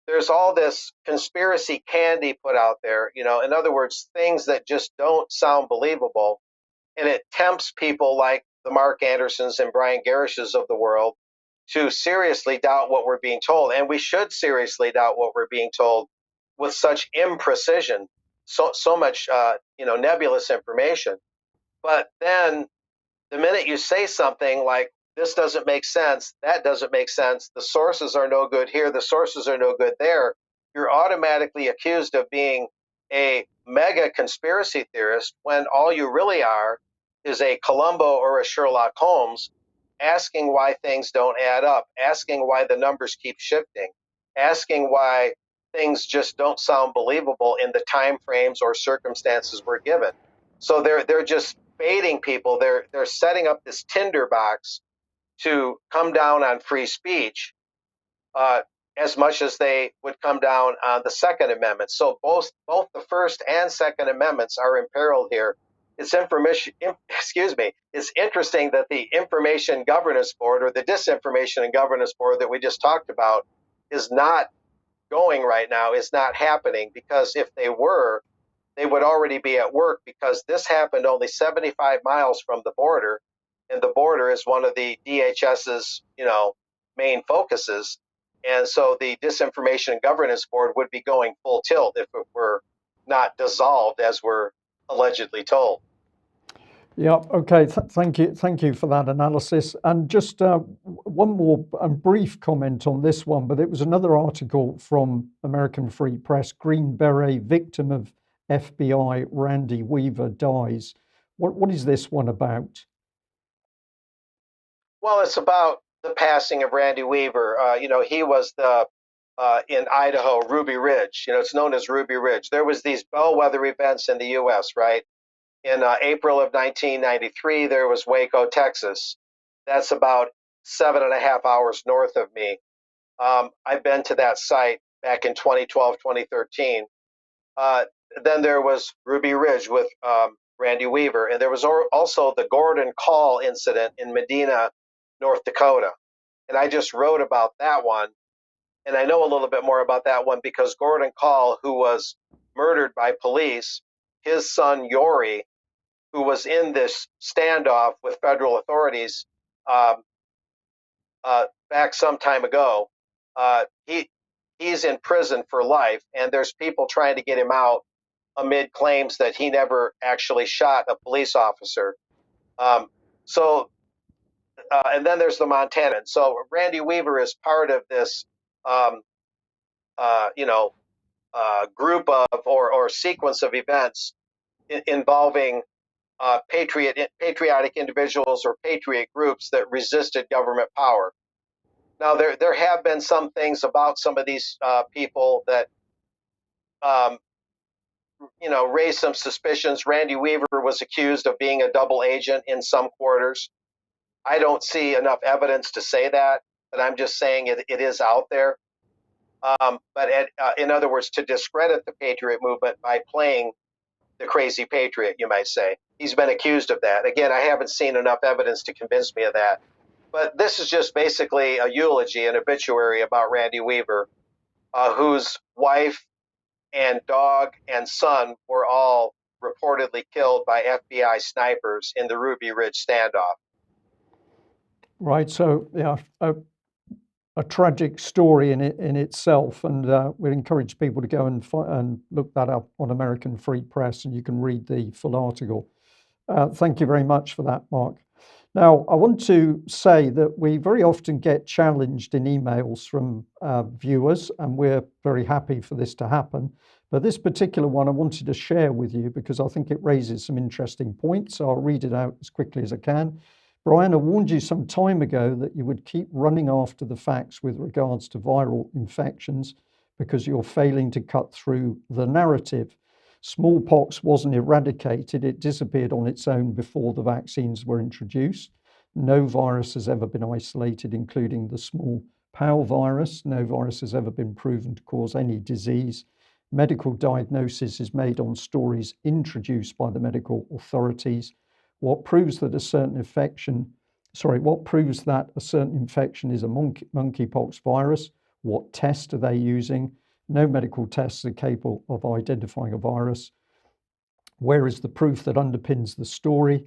There's all this conspiracy candy put out there, in other words, things that just don't sound believable. And it tempts people like the Mark Andersons and Brian Gerrishes of the world to seriously doubt what we're being told. And we should seriously doubt what we're being told with such imprecision, so much nebulous information. But then the minute you say something like this doesn't make sense, that doesn't make sense, the sources are no good here, the sources are no good there, you're automatically accused of being a mega conspiracy theorist when all you really are is a Columbo or a Sherlock Holmes asking why things don't add up, asking why the numbers keep shifting, asking why things just don't sound believable in the time frames or circumstances we're given. So they're just baiting people. They're setting up this tinderbox to come down on free speech as much as they would come down on the Second Amendment. So both the First and Second Amendments are imperiled here. It's It's interesting that the Information Governance Board or the Disinformation and Governance Board that we just talked about is not going right now, is not happening, because if they were, they would already be at work, because this happened only 75 miles from the border, and the border is one of the DHS's, main focuses. And so the Disinformation and Governance Board would be going full tilt if it were not dissolved, as we're allegedly told. Yeah, okay. Thank you for that analysis. And just one more brief comment on this one, but it was another article from American Free Press. Green Beret victim of FBI Randy Weaver dies. What is this one about? Well, it's about the passing of Randy Weaver. He was the in Idaho, Ruby Ridge. It's known as Ruby Ridge. There was these bellwether events in the U.S., right? In April of 1993, there was Waco, Texas. That's about 7.5 hours north of me. I've been to that site back in 2012, 2013. Then there was Ruby Ridge with Randy Weaver. And there was also the Gordon Call incident in Medina, North Dakota. And I just wrote about that one. And I know a little bit more about that one because Gordon Call, who was murdered by police, his son Yori, who was in this standoff with federal authorities back some time ago, he's in prison for life, and there's people trying to get him out amid claims that he never actually shot a police officer. And then there's the Montanan. So Randy Weaver is part of this, group of or sequence of events involving patriotic individuals or patriot groups that resisted government power. Now, there have been some things about some of these people that raised some suspicions. Randy Weaver was accused of being a double agent in some quarters. I don't see enough evidence to say that, but I'm just saying it is out there. In other words, to discredit the patriot movement by playing the crazy patriot, you might say. He's been accused of that. Again, I haven't seen enough evidence to convince me of that. But this is just basically a eulogy, an obituary about Randy Weaver, whose wife and dog and son were all reportedly killed by FBI snipers in the Ruby Ridge standoff. Right. So, yeah, a tragic story in itself, and we'd encourage people to go and look that up on American Free Press, and you can read the full article. Thank you very much for that, Mark. Now, I want to say that we very often get challenged in emails from viewers, and we're very happy for this to happen. But this particular one I wanted to share with you because I think it raises some interesting points. So I'll read it out as quickly as I can. Brian, I warned you some time ago that you would keep running after the facts with regards to viral infections because you're failing to cut through the narrative. Smallpox wasn't eradicated, it disappeared on its own before the vaccines were introduced. No virus has ever been isolated, including the small bowel virus. No virus has ever been proven to cause any disease. Medical diagnosis is made on stories introduced by the medical authorities. What proves that a certain infection is a monkeypox virus? What test are they using? No medical tests are capable of identifying a virus. Where is the proof that underpins the story?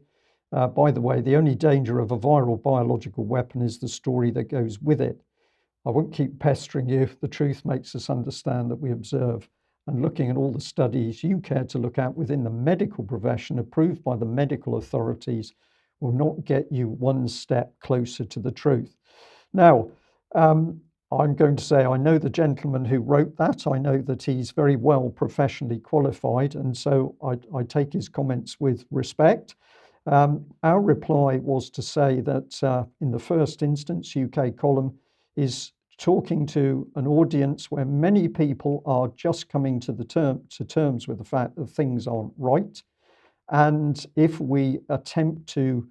By the way, the only danger of a viral biological weapon is the story that goes with it. I won't keep pestering you. The truth makes us understand that we observe. And looking at all the studies you care to look at within the medical profession approved by the medical authorities will not get you one step closer to the truth. Now, I'm going to say I know the gentleman who wrote that. I know that he's very well professionally qualified, and so I take his comments with respect. Our reply was to say that in the first instance, UK Column is talking to an audience where many people are just coming to terms with the fact that things aren't right. And if we attempt to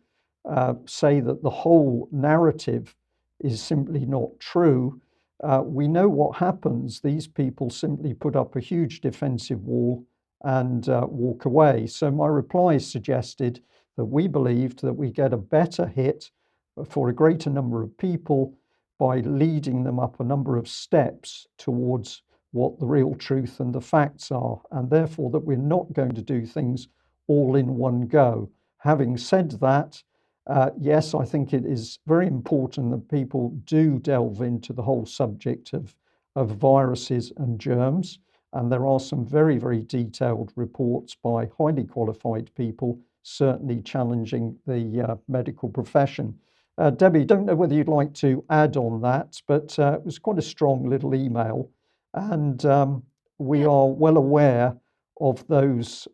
say that the whole narrative is simply not true, we know what happens. These people simply put up a huge defensive wall and walk away. So my reply suggested that we believed that we get a better hit for a greater number of people by leading them up a number of steps towards what the real truth and the facts are, and therefore that we're not going to do things all in one go. Having said that, yes, I think it is very important that people do delve into the whole subject of viruses and germs. And there are some very, very detailed reports by highly qualified people, certainly challenging the medical profession. Debbie, don't know whether you'd like to add on that, but it was quite a strong little email. And we are well aware of those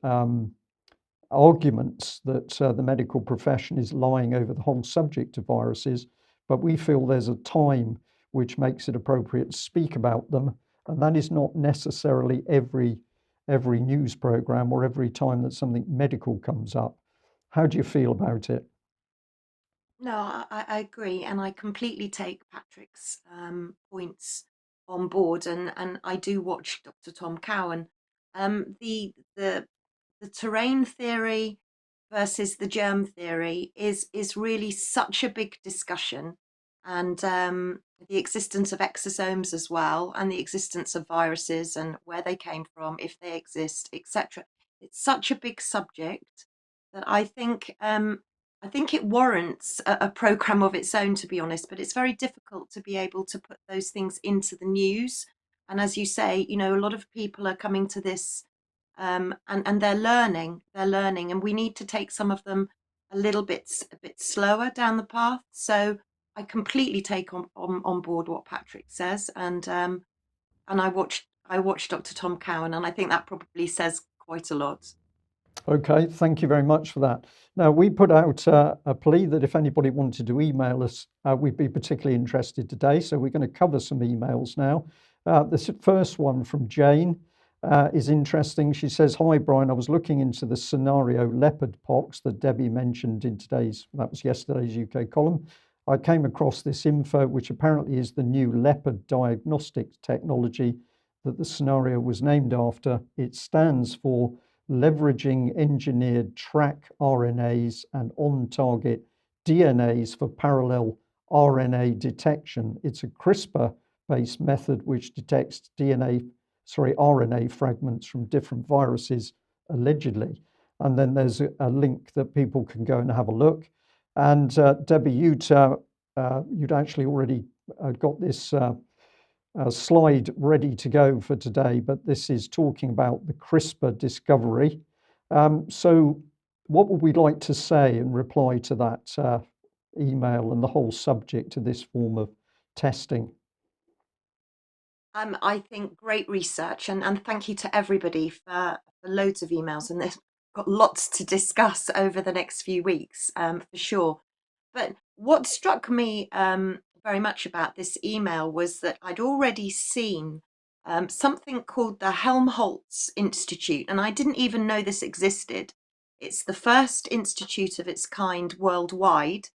arguments that the medical profession is lying over the whole subject of viruses, but we feel there's a time which makes it appropriate to speak about them, and that is not necessarily every news program or every time that something medical comes up. How do you feel about it? No, I agree, and I completely take Patrick's points on board, and I do watch Dr. Tom Cowan. The terrain theory versus the germ theory is really such a big discussion, and the existence of exosomes as well, and the existence of viruses and where they came from, if they exist, etc. It's such a big subject that I think it warrants a program of its own, to be honest. But it's very difficult to be able to put those things into the news. And as you say, you know, a lot of people are coming to this and they're learning, and we need to take some of them a bit slower down the path. So I completely take on board what Patrick says, and I watched Dr. Tom Cowan, and I think that probably says quite a lot. Okay, thank you very much for that. Now, we put out a plea that if anybody wanted to email us, we'd be particularly interested today. So we're going to cover some emails now. This first one from Jane is interesting. She says, "Hi, Brian. I was looking into the scenario leopard pox that Debbie mentioned in that was yesterday's UK column. I came across this info, which apparently is the new leopard diagnostic technology that the scenario was named after. It stands for leveraging engineered track RNAs and on-target DNAs for parallel RNA detection. It's a CRISPR-based method which detects RNA fragments from different viruses, allegedly." And then there's a link that people can go and have a look. And Debbie, you'd actually already got this slide ready to go for today, but this is talking about the CRISPR discovery. So what would we like to say in reply to that email and the whole subject of this form of testing? I think great research, and thank you to everybody for loads of emails, and there's got lots to discuss over the next few weeks, for sure. But what struck me very much about this email was that I'd already seen something called the Helmholtz Institute, and I didn't even know this existed. It's the first institute of its kind worldwide,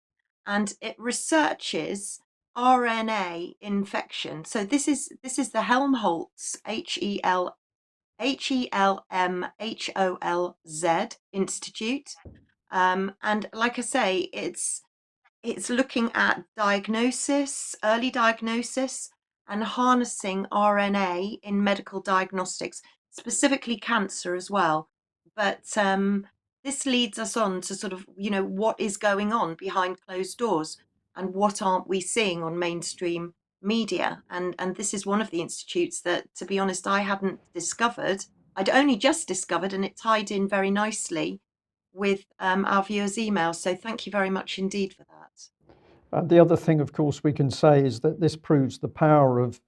and it researches RNA infection. So this is the Helmholtz HELMHOLZ Institute, and like I say, it's looking at diagnosis, early diagnosis, and harnessing RNA in medical diagnostics, specifically cancer as well. But this leads us on to sort of, what is going on behind closed doors and what aren't we seeing on mainstream media. And this is one of the institutes that, to be honest, I hadn't discovered. I'd only just discovered, and it tied in very nicely with our viewers' emails. So thank you very much indeed for that. The other thing, of course, we can say is that this proves the power of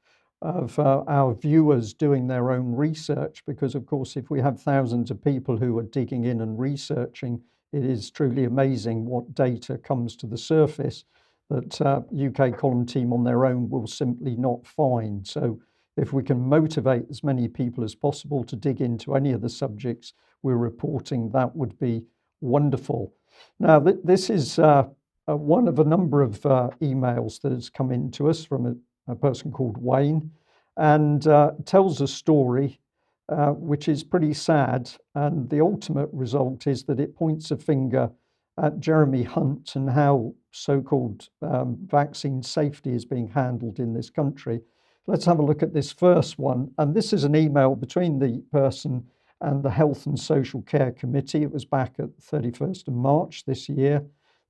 our viewers doing their own research, because, of course, if we have thousands of people who are digging in and researching, it is truly amazing what data comes to the surface that UK column team on their own will simply not find. So if we can motivate as many people as possible to dig into any of the subjects we're reporting, that would be wonderful. Now, this is one of a number of emails that has come in to us from a person called Wayne, and tells a story which is pretty sad. And the ultimate result is that it points a finger at Jeremy Hunt and how so-called vaccine safety is being handled in this country. Let's have a look at this first one. And this is an email between the person and the Health and Social Care Committee. It was back at the 31st of March this year.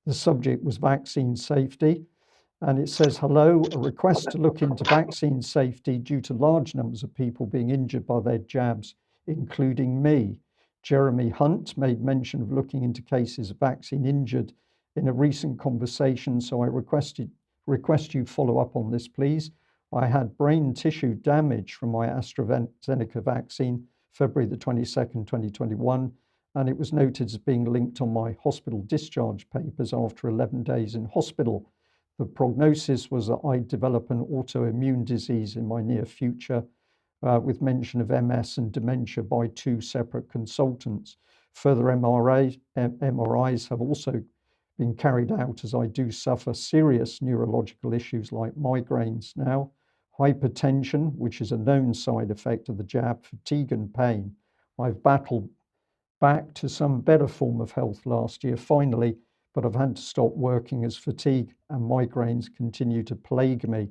The subject was vaccine safety. And it says, hello, a request to look into vaccine safety due to large numbers of people being injured by their jabs, including me. Jeremy Hunt made mention of looking into cases of vaccine injured in a recent conversation, so I request you follow up on this, please. I had brain tissue damage from my AstraZeneca vaccine, February the 22nd, 2021, and it was noted as being linked on my hospital discharge papers after 11 days in hospital. The prognosis was that I'd develop an autoimmune disease in my near future, with mention of MS and dementia by 2 separate consultants. Further MRIs have also been carried out, as I do suffer serious neurological issues like migraines now, hypertension, which is a known side effect of the jab, fatigue and pain. I've battled back to some better form of health last year, finally, but I've had to stop working as fatigue and migraines continue to plague me.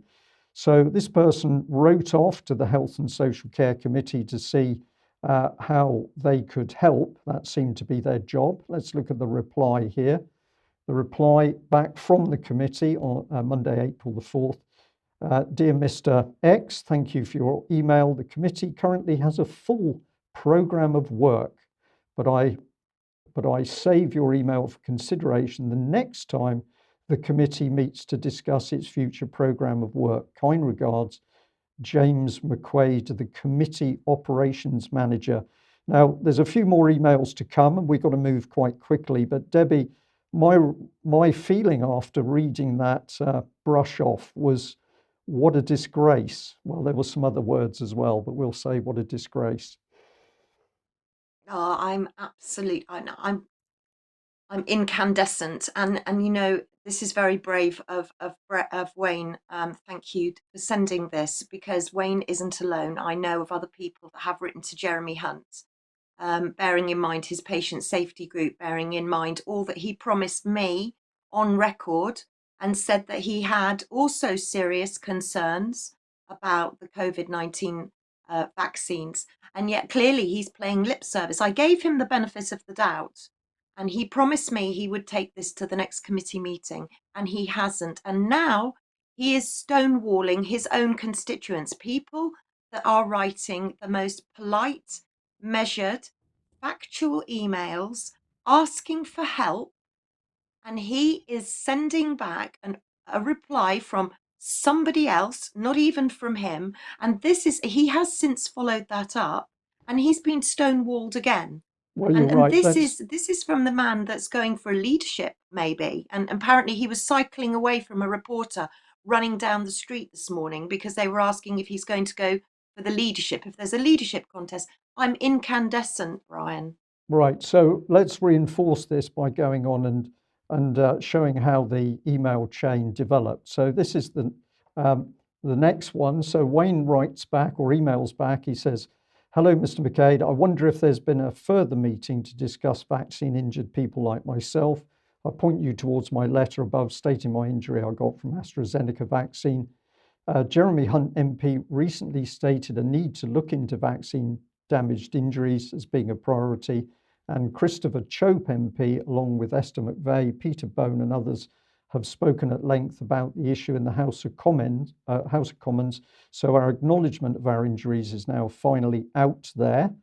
So this person wrote off to the Health and Social Care Committee to see how they could help. That seemed to be their job. Let's look at the reply here. The reply back from the committee on Monday, April the 4th. Dear Mr. X, thank you for your email. The committee currently has a full programme of work, but I save your email for consideration the next time the committee meets to discuss its future programme of work. Kind regards, James McQuaid, the committee operations manager. Now, there's a few more emails to come and we've got to move quite quickly, but Debbie, my feeling after reading that brush off was, what a disgrace. Well, there were some other words as well, but we'll say what a disgrace. Oh, I'm incandescent, and this is very brave of Wayne. Thank you for sending this, because Wayne isn't alone. I know of other people that have written to Jeremy Hunt, bearing in mind his patient safety group, bearing in mind all that he promised me on record, and said that he had also serious concerns about the COVID-19 vaccines. And yet clearly he's playing lip service. I gave him the benefit of the doubt, and he promised me he would take this to the next committee meeting, and he hasn't. And now he is stonewalling his own constituents, people that are writing the most polite, measured, factual emails, asking for help, and he is sending back a reply from somebody else, not even from him. And he has since followed that up, and he's been stonewalled again. Well, you're And right. this is from the man that's going for leadership, maybe. And apparently he was cycling away from a reporter running down the street this morning because they were asking if he's going to go for the leadership, if there's a leadership contest. I'm incandescent, Brian. Right. So let's reinforce this by going on and showing how the email chain developed. So this is the next one. So Wayne writes back or emails back. He says, "Hello, Mr. McCabe. I wonder if there's been a further meeting to discuss vaccine injured people like myself. I point you towards my letter above stating my injury I got from AstraZeneca vaccine. Jeremy Hunt MP recently stated a need to look into vaccine damaged injuries as being a priority, and Christopher Chope MP, along with Esther McVeigh, Peter Bone and others, have spoken at length about the issue in the House of Commons. So our acknowledgement of our injuries is now finally out there."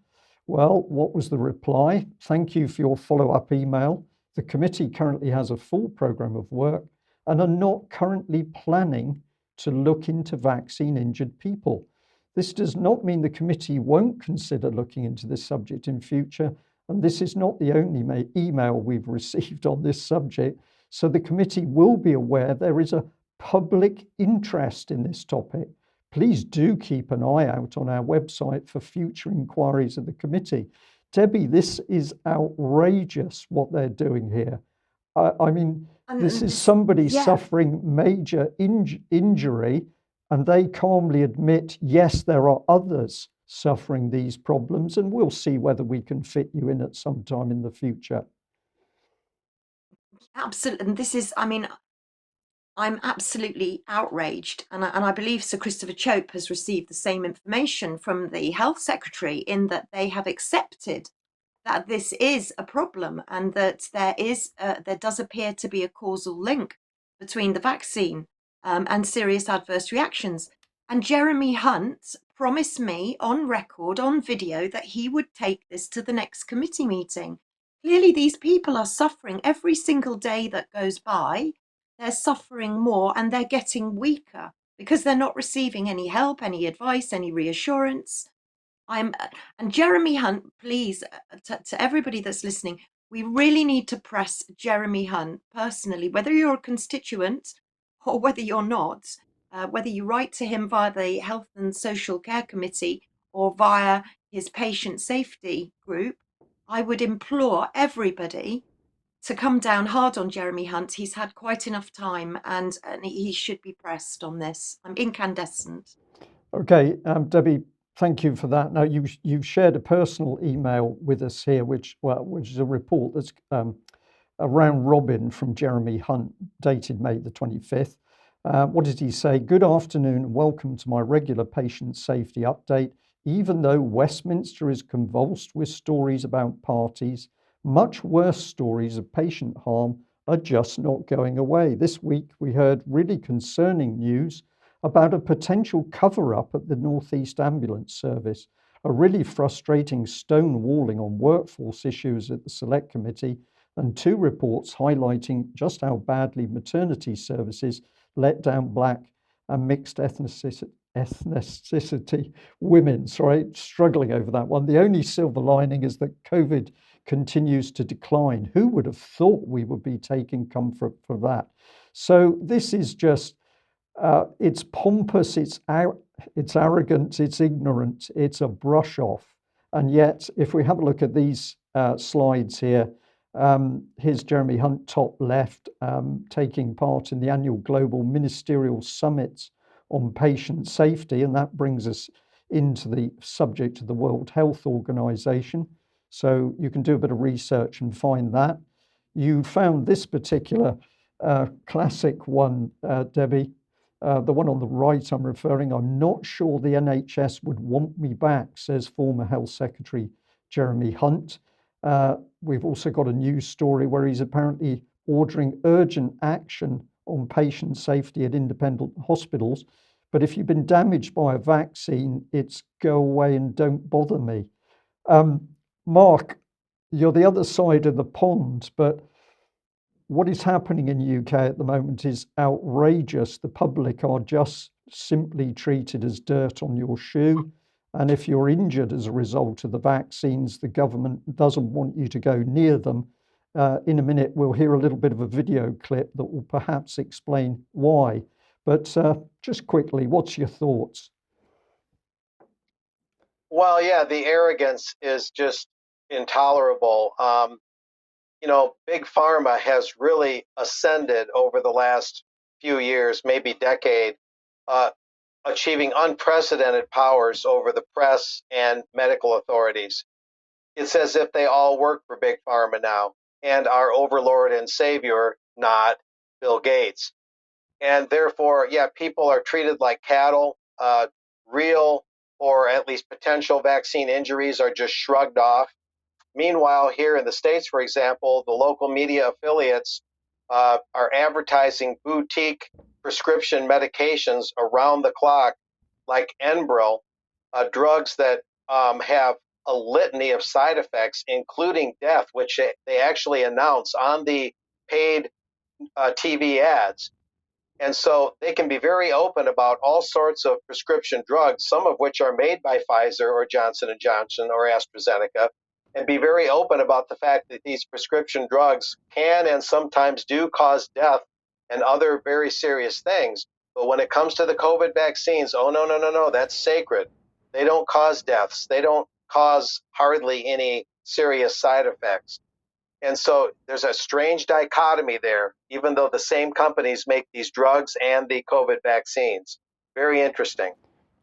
Well, what was the reply? "Thank you for your follow-up email. The committee currently has a full programme of work and are not currently planning to look into vaccine injured people. This does not mean the committee won't consider looking into this subject in future, and this is not the only email we've received on this subject, so the committee will be aware there is a public interest in this topic. Please do keep an eye out on our website for future inquiries of the committee." Debbie, this is outrageous what they're doing here. I mean, this is somebody suffering major injury, and they calmly admit, yes, there are others suffering these problems, and we'll see whether we can fit you in at some time in the future. Absolutely. And this is, I mean, I'm absolutely outraged. And I believe Sir Christopher Chope has received the same information from the Health Secretary, in that they have accepted that this is a problem, and that there does appear to be a causal link between the vaccine and serious adverse reactions. And Jeremy Hunt promised me on record, on video, that he would take this to the next committee meeting. Clearly, these people are suffering every single day that goes by. They're suffering more, and they're getting weaker because they're not receiving any help, any advice, any reassurance. And Jeremy Hunt, please, to everybody that's listening, we really need to press Jeremy Hunt personally, whether you're a constituent or whether you're not, whether you write to him via the Health and Social Care Committee or via his patient safety group. I would implore everybody to come down hard on Jeremy Hunt. He's had quite enough time, and he should be pressed on this. I'm incandescent. Okay, Debbie, thank you for that. Now, you've shared a personal email with us here, which is a report that's a round robin from Jeremy Hunt, dated May the 25th. What did he say? "Good afternoon and welcome to my regular patient safety update. Even though Westminster is convulsed with stories about parties, much worse stories of patient harm are just not going away. This week we heard really concerning news about a potential cover-up at the North East Ambulance Service, a really frustrating stonewalling on workforce issues at the Select Committee, and 2 reports highlighting just how badly maternity services let down Black and mixed ethnicity women." Sorry, struggling over that one. "The only silver lining is that COVID continues to decline. Who would have thought we would be taking comfort for that?" So this is just, it's pompous, it's arrogant, it's ignorant, it's a brush off. And yet, if we have a look at these slides here, here's Jeremy Hunt, top left, taking part in the annual Global Ministerial Summit on Patient Safety, and that brings us into the subject of the World Health Organization. So you can do a bit of research and find that. You found this particular classic one, Debbie, the one on the right I'm referring. "I'm not sure the NHS would want me back," says former Health Secretary Jeremy Hunt. We've also got a news story where he's apparently ordering urgent action on patient safety at independent hospitals. But if you've been damaged by a vaccine, it's go away and don't bother me. Mark, you're the other side of the pond, but what is happening in the UK at the moment is outrageous. The public are just simply treated as dirt on your shoe. And if you're injured as a result of the vaccines, the government doesn't want you to go near them. In a minute, we'll hear a little bit of a video clip that will perhaps explain why. But just quickly, what's your thoughts? Well, yeah, the arrogance is just intolerable. Big pharma has really ascended over the last few years, maybe decade, uh, achieving unprecedented powers over the press and medical authorities. It's as if they all work for Big Pharma now and our overlord and savior, not Bill Gates. And therefore, yeah, people are treated like cattle. Real or at least potential vaccine injuries are just shrugged off. Meanwhile, here in the States, for example, the local media affiliates are advertising boutique prescription medications around the clock, like Enbrel, drugs that have a litany of side effects, including death, which they actually announce on the paid TV ads. And so they can be very open about all sorts of prescription drugs, some of which are made by Pfizer or Johnson and Johnson or AstraZeneca, and be very open about the fact that these prescription drugs can and sometimes do cause death and other very serious things. But when it comes to the COVID vaccines, oh, no, no, no, no, that's sacred. They don't cause deaths. They don't cause hardly any serious side effects. And so there's a strange dichotomy there, even though the same companies make these drugs and the COVID vaccines. Very interesting.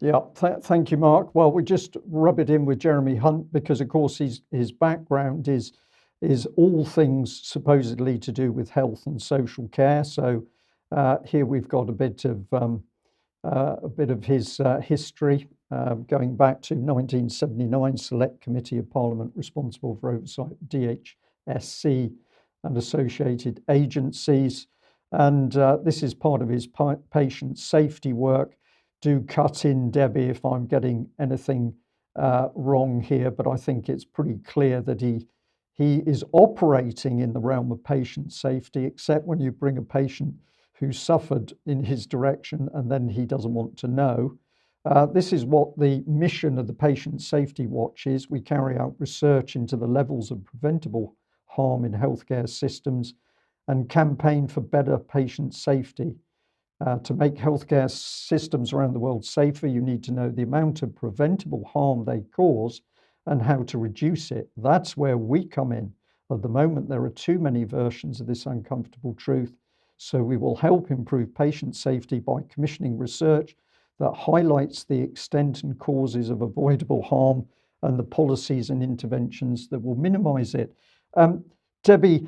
Yeah, thank you, Mark. Well, we just rub it in with Jeremy Hunt because, of course, his background is all things supposedly to do with health and social care. So here we've got a bit of his history going back to 1979 Select Committee of Parliament responsible for oversight DHSC and associated agencies. And this is part of his patient safety work. Do cut in, Debbie, if I'm getting anything wrong here, but I think it's pretty clear that he is operating in the realm of patient safety, except when you bring a patient who suffered in his direction and then he doesn't want to know. This is what the mission of the Patient Safety Watch is. We carry out research into the levels of preventable harm in healthcare systems and campaign for better patient safety. To make healthcare systems around the world safer, you need to know the amount of preventable harm they cause and how to reduce it. That's where we come in. At the moment, there are too many versions of this uncomfortable truth. So we will help improve patient safety by commissioning research that highlights the extent and causes of avoidable harm and the policies and interventions that will minimize it. Debbie,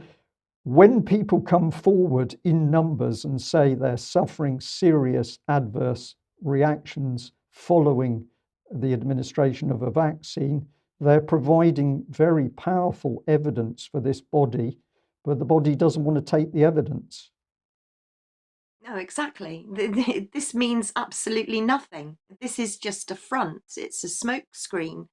when people come forward in numbers and say they're suffering serious adverse reactions following the administration of a vaccine, they're providing very powerful evidence for this body, but the body doesn't want to take the evidence. No, exactly. This means absolutely nothing. This is just a front. It's a smokescreen.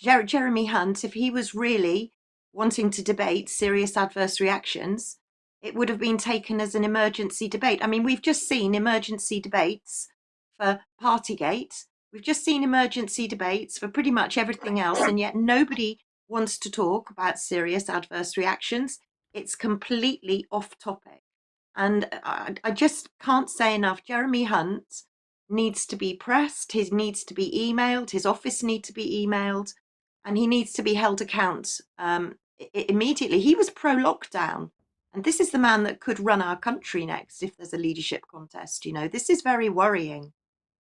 Jeremy Hunt, if he was really wanting to debate serious adverse reactions, it would have been taken as an emergency debate. I mean, we've just seen emergency debates for Partygate. We've just seen emergency debates for pretty much everything else, and yet nobody wants to talk about serious adverse reactions. It's completely off topic. And I just can't say enough. Jeremy Hunt needs to be pressed, he needs to be emailed, his office needs to be emailed, and he needs to be held account immediately. He was pro lockdown, and this is the man that could run our country next if there's a leadership contest. This is very worrying.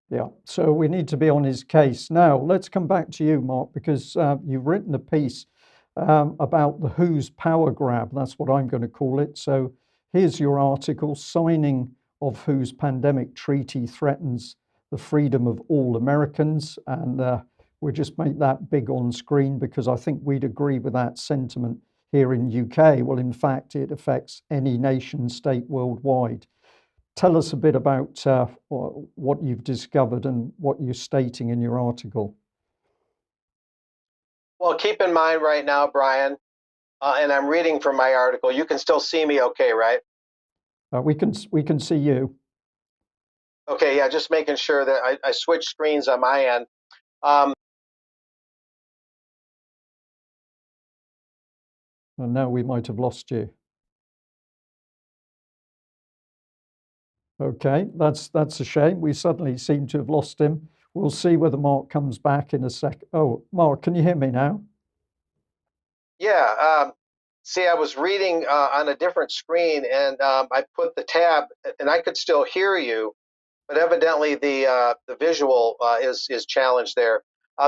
Yeah, so we need to be on his case. Now, let's come back to you, Mark, because you've written a piece about the WHO's power grab. That's what I'm going to call it. So here's your article. Signing of WHO's pandemic treaty threatens the freedom of all Americans. And we'll just make that big on screen because I think we'd agree with that sentiment here in UK. Well, in fact, it affects any nation state worldwide. Tell us a bit about what you've discovered and what you're stating in your article. Well, keep in mind right now, Brian, and I'm reading from my article. You can still see me okay, right? We can see you. Okay, yeah, just making sure that I switched screens on my end. And now we might have lost you. Okay, that's a shame. We suddenly seem to have lost him. We'll see whether Mark comes back in a sec. Oh, Mark, can you hear me now? Yeah. See, I was reading on a different screen, and I put the tab, and I could still hear you, but evidently the visual is challenged there.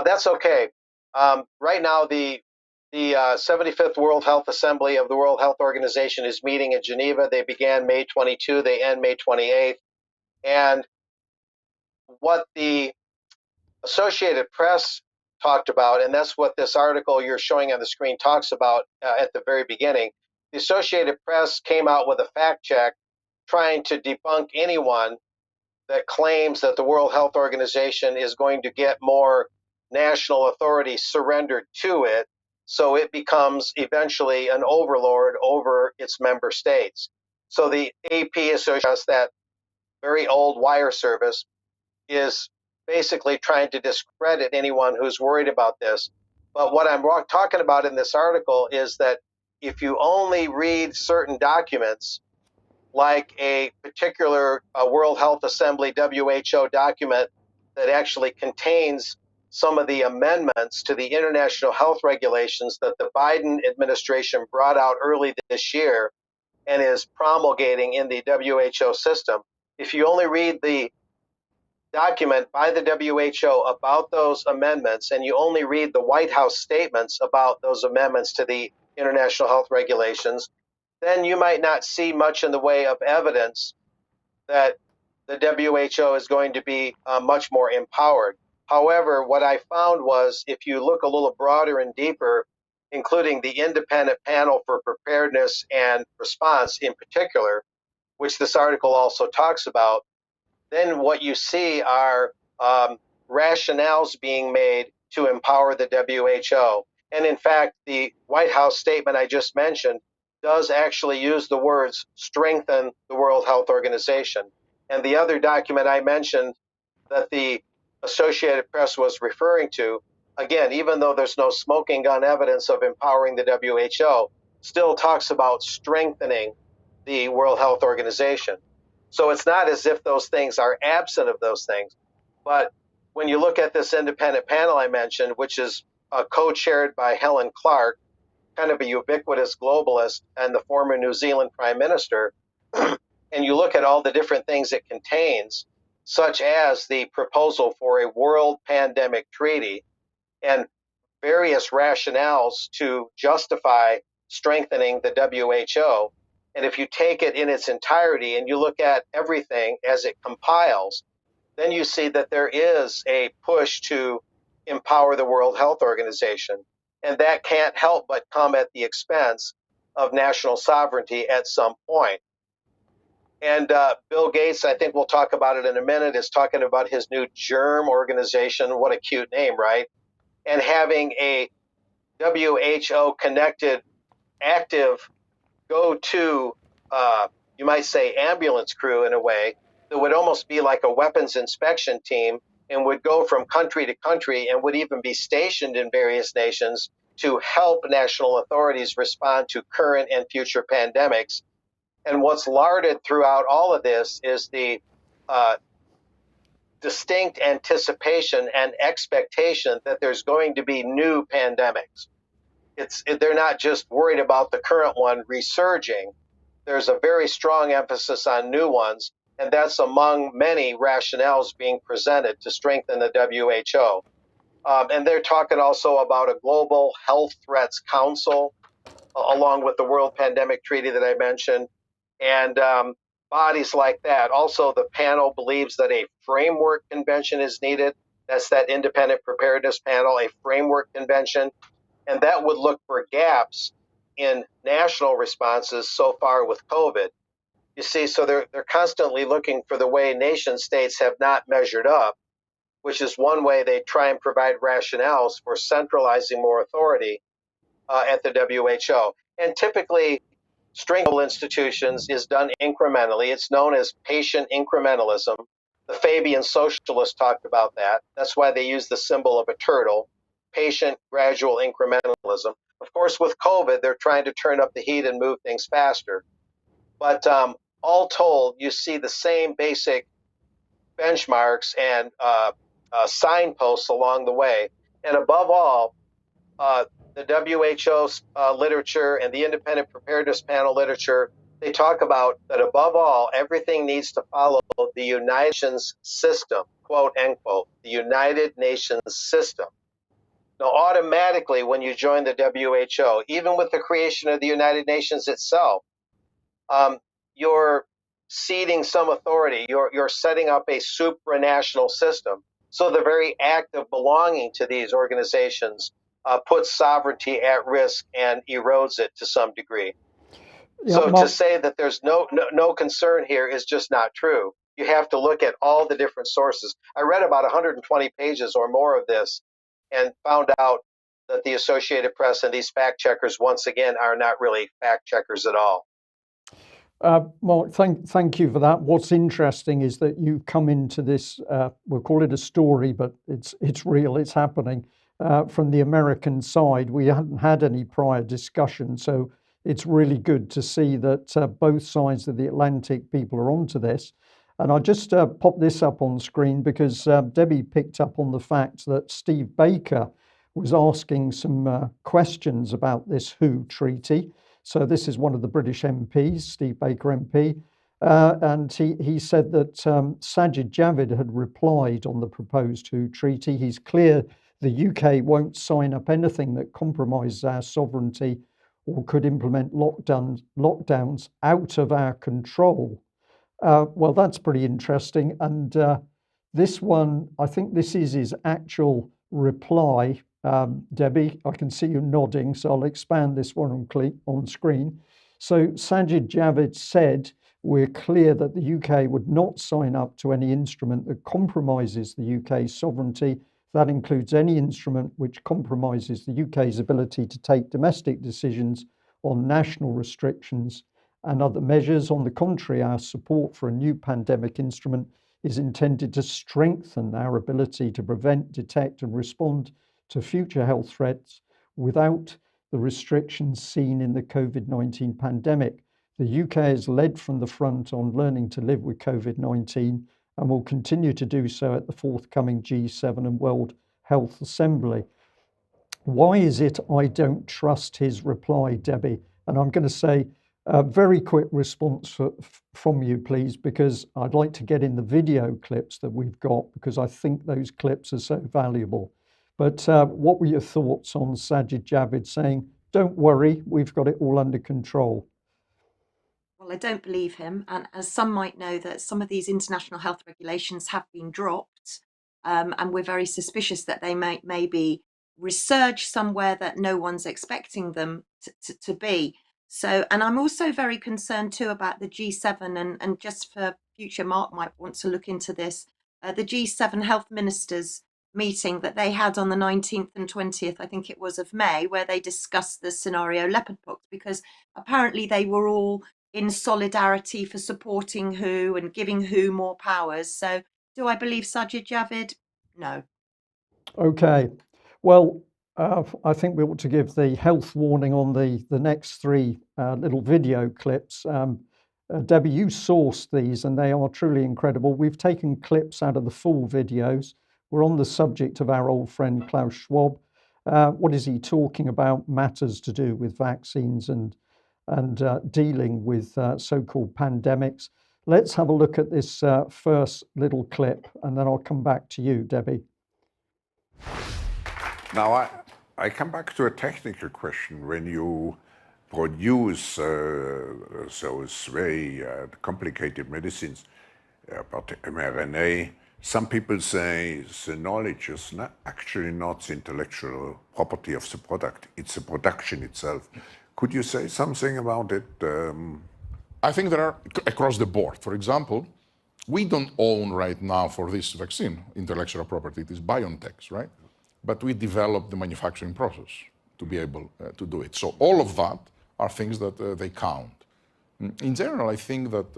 That's okay. Right now, the 75th World Health Assembly of the World Health Organization is meeting in Geneva. They began May 22. They end May 28th. And what the Associated Press talked about, and that's what this article you're showing on the screen talks about at the very beginning. The Associated Press came out with a fact check trying to debunk anyone that claims that the World Health Organization is going to get more national authority surrendered to it, so it becomes eventually an overlord over its member states. So the AP Association, that very old wire service, is basically trying to discredit anyone who's worried about this. But what I'm talking about in this article is that if you only read certain documents, like a particular World Health Assembly WHO document that actually contains some of the amendments to the international health regulations that the Biden administration brought out early this year and is promulgating in the WHO system. If you only read the document by the WHO about those amendments, and you only read the White House statements about those amendments to the international health regulations, then you might not see much in the way of evidence that the WHO is going to be much more empowered. However, what I found was if you look a little broader and deeper, including the independent panel for preparedness and response in particular, which this article also talks about, then what you see are rationales being made to empower the WHO. And in fact, the White House statement I just mentioned does actually use the words strengthen the World Health Organization. And the other document I mentioned that the Associated Press was referring to, again, even though there's no smoking gun evidence of empowering the WHO, still talks about strengthening the World Health Organization. So it's not as if those things are absent of those things. But when you look at this independent panel I mentioned, which is co-chaired by Helen Clark, kind of a ubiquitous globalist and the former New Zealand Prime Minister, and you look at all the different things it contains, such as the proposal for a world pandemic treaty and various rationales to justify strengthening the WHO. And if you take it in its entirety and you look at everything as it compiles, then you see that there is a push to empower the World Health Organization. And that can't help but come at the expense of national sovereignty at some point. And Bill Gates, I think we'll talk about it in a minute, is talking about his new germ organization. What a cute name, right? And having a WHO connected, active, go-to, you might say, ambulance crew in a way that would almost be like a weapons inspection team and would go from country to country and would even be stationed in various nations to help national authorities respond to current and future pandemics. And what's larded throughout all of this is the distinct anticipation and expectation that there's going to be new pandemics. They're not just worried about the current one resurging. There's a very strong emphasis on new ones, and that's among many rationales being presented to strengthen the WHO. And they're talking also about a global health threats council, along with the World Pandemic Treaty that I mentioned, and bodies like that. Also, the panel believes that a framework convention is needed. That's that independent preparedness panel, a framework convention. And that would look for gaps in national responses so far with COVID. You see, so they're constantly looking for the way nation states have not measured up, which is one way they try and provide rationales for centralizing more authority. at the WHO. And typically, string institutions is done incrementally. It's known as patient incrementalism. The Fabian socialists talked about that. That's why they use the symbol of a turtle, patient gradual incrementalism. Of course, with COVID, they're trying to turn up the heat and move things faster. But all told, you see the same basic benchmarks and signposts along the way. And above all, the WHO's literature and the independent preparedness panel literature, they talk about that above all, everything needs to follow the United Nations system, quote, end quote, the United Nations system. Now, automatically, when you join the WHO, even with the creation of the United Nations itself, you're ceding some authority. You're setting up a supranational system. So the very act of belonging to these organizations puts sovereignty at risk and erodes it to some degree. Yeah, so Mark, to say that there's no concern here is just not true. You have to look at all the different sources. I read about 120 pages or more of this and found out that the Associated Press and these fact checkers, once again, are not really fact checkers at all. Mark, thank you for that. What's interesting is that you've come into this, we'll call it a story, but it's real, it's happening, from the American side. We hadn't had any prior discussion, so it's really good to see that both sides of the Atlantic people are onto this. And I just pop this up on screen because Debbie picked up on the fact that Steve Baker was asking some questions about this WHO treaty. So this is one of the British MPs, Steve Baker MP, and he said that Sajid Javid had replied on the proposed WHO treaty. He's clear the UK won't sign up anything that compromises our sovereignty or could implement lockdowns out of our control. Well, that's pretty interesting. And this one, I think this is his actual reply. Debbie, I can see you nodding, so I'll expand this one on screen. So Sajid Javid said, we're clear that the UK would not sign up to any instrument that compromises the UK's sovereignty. That includes any instrument which compromises the UK's ability to take domestic decisions on national restrictions and other measures. On the contrary, our support for a new pandemic instrument is intended to strengthen our ability to prevent, detect, and respond to future health threats without the restrictions seen in the COVID-19 pandemic. The UK has led from the front on learning to live with COVID-19 and will continue to do so at the forthcoming G7 and World Health Assembly. Why is it I don't trust his reply, Debbie? And I'm going to say a very quick response from you, please, because I'd like to get in the video clips that we've got, because I think those clips are so valuable. But what were your thoughts on Sajid Javid saying, don't worry, we've got it all under control? Well, I don't believe him. And as some might know, that some of these international health regulations have been dropped. And we're very suspicious that they may be resurged somewhere that no one's expecting them to be. So, and I'm also very concerned too about the G7 and just for future, Mark might want to look into this, the G7 health ministers meeting that they had on the 19th and 20th, I think it was, of May, where they discussed the scenario leopard pox, because apparently they were all in solidarity for supporting WHO and giving WHO more powers. So do I believe Sajid Javid? No. Okay. Well, I think we ought to give the health warning on the next three little video clips. Debbie, you sourced these and they are truly incredible. We've taken clips out of the full videos. We're on the subject of our old friend Klaus Schwab. What is he talking about? Matters to do with vaccines and dealing with so-called pandemics. Let's have a look at this first little clip, and then I'll come back to you, Debbie. Now, I come back to a technical question. When you produce those very complicated medicines about mRNA, some people say the knowledge is actually not the intellectual property of the product, it's the production itself. Could you say something about it? I think there are across the board. For example, we don't own right now for this vaccine intellectual property. It is BioNTech's, right? But we developed the manufacturing process. to be able to do it. So all of that are things that they count. In general, I think that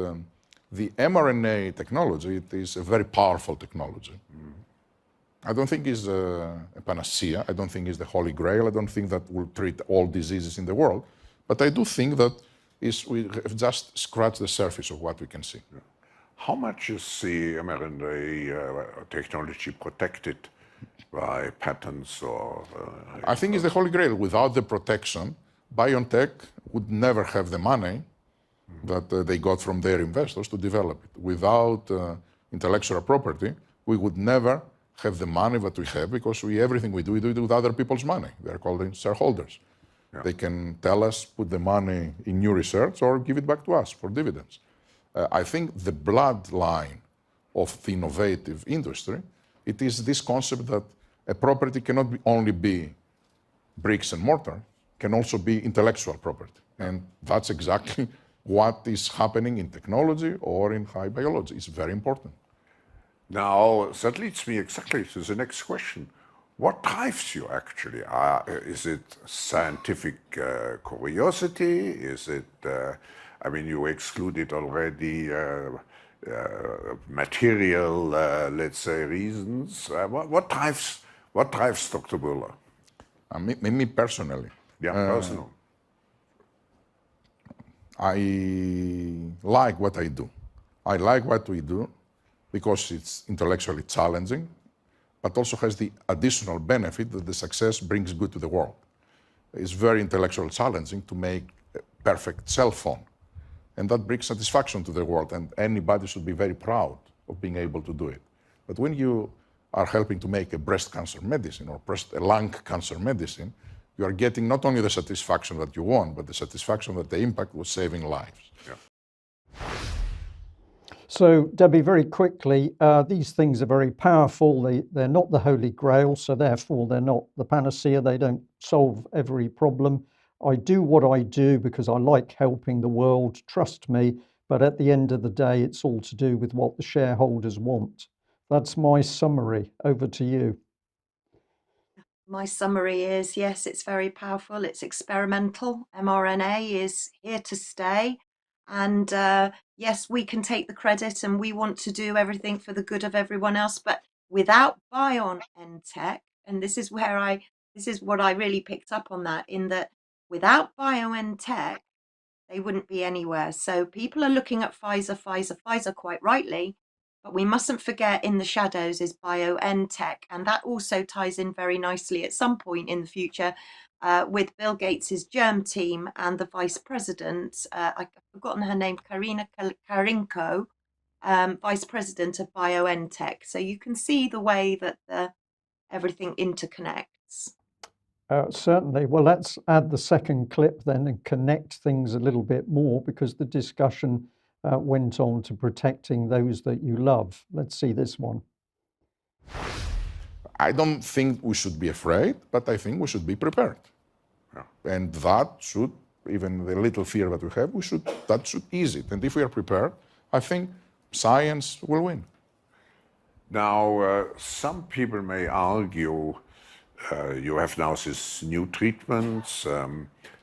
the mRNA technology, it is a very powerful technology. I don't think it's a panacea. I don't think it's the holy grail. I don't think that will treat all diseases in the world. But I do think that we have just scratched the surface of what we can see. How much is the mRNA technology protected by patents or? I think it's the holy grail. Without the protection, BioNTech would never have the money that they got from their investors to develop it. Without intellectual property, we would never have the money that we have because everything we do it with other people's money. They're called shareholders. Yeah. They can tell us, put the money in new research or give it back to us for dividends. I think the bloodline of the innovative industry, it is this concept that a property cannot only be bricks and mortar, can also be intellectual property. And that's exactly what is happening in technology or in high biology. It's very important. Now, that leads me exactly to the next question. What drives you actually? Is it scientific curiosity? Is it, I mean, you excluded already material, let's say, reasons. What drives Dr. Buller? Me personally. Yeah, personal. I like what I do. I like what we do because it's intellectually challenging, but also has the additional benefit that the success brings good to the world. It's very intellectually challenging to make a perfect cell phone, and that brings satisfaction to the world, and anybody should be very proud of being able to do it. But when you are helping to make a breast cancer medicine or a lung cancer medicine, you are getting not only the satisfaction that you want, but the satisfaction that the impact was saving lives. Yeah. So, Debi, very quickly, these things are very powerful. They're not the holy grail, so therefore they're not the panacea. They don't solve every problem. I do what I do because I like helping the world, trust me, but at the end of the day, it's all to do with what the shareholders want. That's my summary. Over to you. My summary is, yes, it's very powerful. It's experimental. mRNA is here to stay. And yes, we can take the credit and we want to do everything for the good of everyone else. But without BioNTech, and this is what I really picked up on that, in that without BioNTech, they wouldn't be anywhere. So people are looking at Pfizer quite rightly, but we mustn't forget in the shadows is BioNTech. And that also ties in very nicely at some point in the future with Bill Gates's germ team and the vice president, I've forgotten her name, Karina Karinko, vice president of BioNTech. So you can see the way that everything interconnects. Certainly. Well, let's add the second clip then and connect things a little bit more, because the discussion went on to protecting those that you love. Let's see this one. I don't think we should be afraid, but I think we should be prepared. Yeah. And that should, even the little fear that we have, that should ease it. And if we are prepared, I think science will win. Now, some people may argue you have now these new treatments.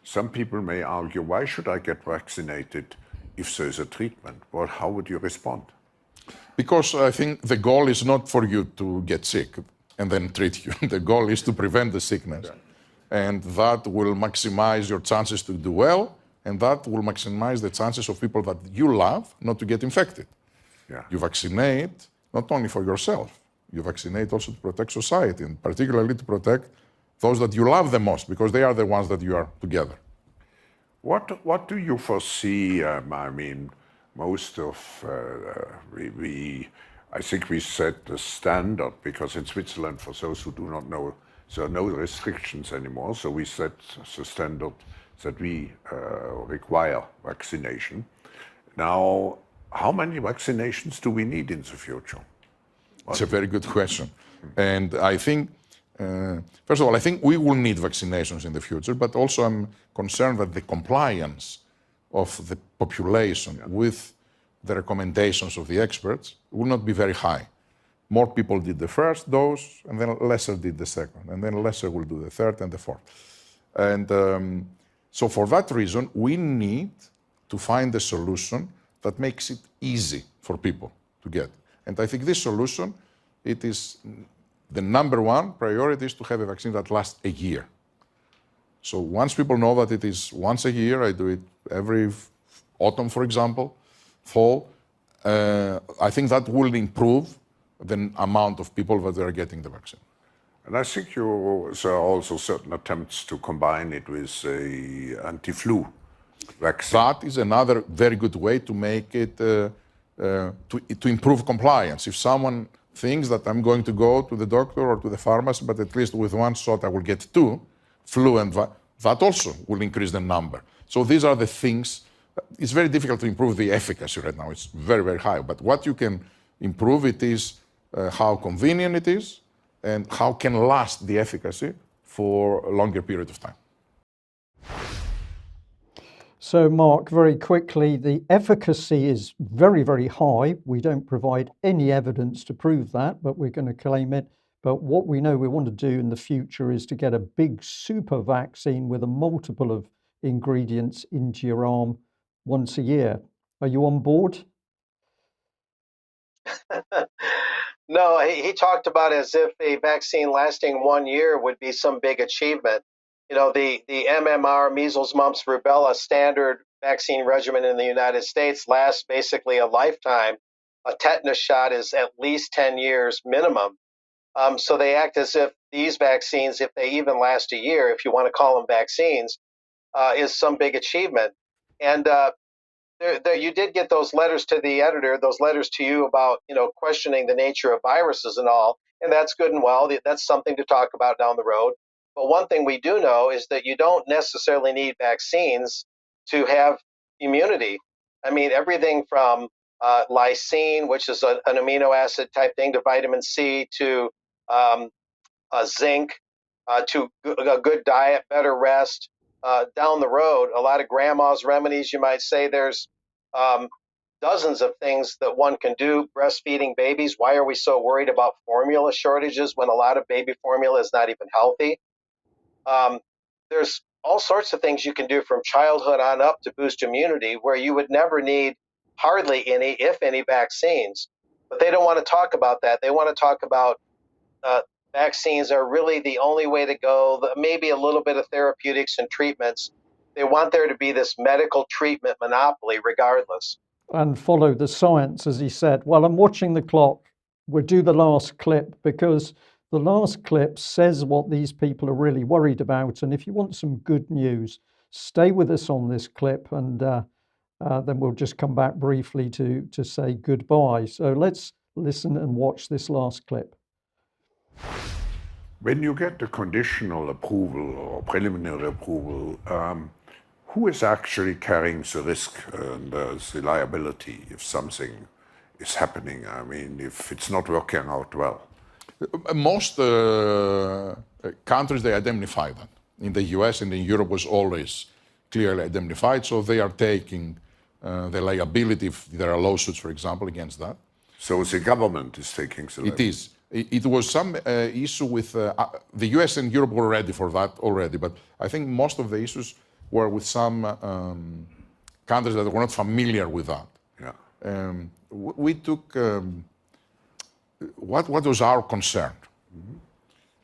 Some people may argue, why should I get vaccinated if there's a treatment? Well, how would you respond? Because I think the goal is not for you to get sick and then treat you. The goal is to prevent the sickness. Yeah. And that will maximize your chances to do well, and that will maximize the chances of people that you love not to get infected. Yeah. You vaccinate not only for yourself, you vaccinate also to protect society, and particularly to protect those that you love the most, because they are the ones that you are together. What do you foresee? I mean, most of I think we set the standard, because in Switzerland, for those who do not know, there are no restrictions anymore. So we set the standard that we require vaccination. Now, how many vaccinations do we need in the future? It's a very good question. And I think, first of all, I think we will need vaccinations in the future, but also I'm concerned that the compliance of the population with the recommendations of the experts will not be very high. More people did the first dose, and then lesser did the second, and then lesser will do the third and the fourth. And so for that reason, we need to find a solution that makes it easy for people to get. And I think this solution, it is the number one priority is to have a vaccine that lasts a year. So once people know that it is once a year, I do it every autumn, for example, fall, I think that will improve the amount of people that are getting the vaccine. And I think there are also certain attempts to combine it with a anti-flu vaccine. That is another very good way to make it, to improve compliance. If someone thinks that I'm going to go to the doctor or to the pharmacy, but at least with one shot I will get two, flu and that also will increase the number. So these are the things. It's very difficult to improve the efficacy right now. It's very, very high. But what you can improve it is how convenient it is and how can last the efficacy for a longer period of time. So, Mark, very quickly, the efficacy is very, very high. We don't provide any evidence to prove that, but we're going to claim it. But what we know we want to do in the future is to get a big super vaccine with a multiple of ingredients into your arm once a year. Are you on board? No, he talked about as if a vaccine lasting 1 year would be some big achievement. You know, the MMR, measles, mumps, rubella standard vaccine regimen in the United States lasts basically a lifetime. A tetanus shot is at least 10 years minimum. So they act as if these vaccines, if they even last a year, if you want to call them vaccines, is some big achievement. And you did get those letters to the editor, those letters to you about, questioning the nature of viruses and all, and that's good and well. That's something to talk about down the road. But one thing we do know is that you don't necessarily need vaccines to have immunity. I mean, everything from lysine, which is an amino acid type thing, to vitamin C, to zinc, to a good diet, better rest. Down the road, a lot of grandma's remedies, you might say. There's dozens of things that one can do. Breastfeeding babies. Why are we so worried about formula shortages when a lot of baby formula is not even healthy? There's all sorts of things you can do from childhood on up to boost immunity where you would never need hardly any, if any, vaccines. But they don't want to talk about that. They want to talk about vaccines are really the only way to go, maybe a little bit of therapeutics and treatments. They want there to be this medical treatment monopoly regardless. And follow the science, as he said. Well, I'm watching the clock. We'll do the last clip because the last clip says what these people are really worried about. And if you want some good news, stay with us on this clip and then we'll just come back briefly to say goodbye. So let's listen and watch this last clip. When you get the conditional approval or preliminary approval, who is actually carrying the risk and the liability if something is happening? I mean, if it's not working out well. Most countries, they identify that. In the US and in Europe was always clearly identified, so they are taking the liability if there are lawsuits, for example, against that. So the government is taking the liability? It is. It was some issue with the US and Europe were ready for that already, but I think most of the issues were with some countries that were not familiar with that. Yeah. We took what was our concern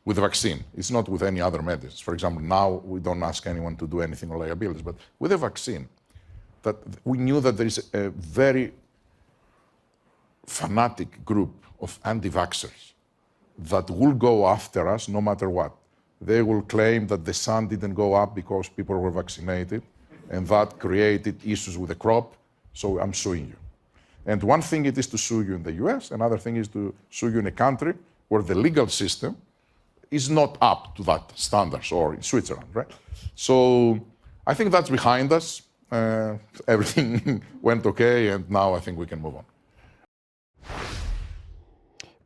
with the vaccine. It's not with any other medicines. For example, now we don't ask anyone to do anything on liabilities, but with the vaccine, that we knew that there is a very fanatic group of anti-vaxxers that will go after us no matter what. They will claim that the sun didn't go up because people were vaccinated, and that created issues with the crop, so I'm suing you. And one thing it is to sue you in the US, another thing is to sue you in a country where the legal system is not up to that standards, or in Switzerland, right? So I think that's behind us. Everything went okay, and now I think we can move on.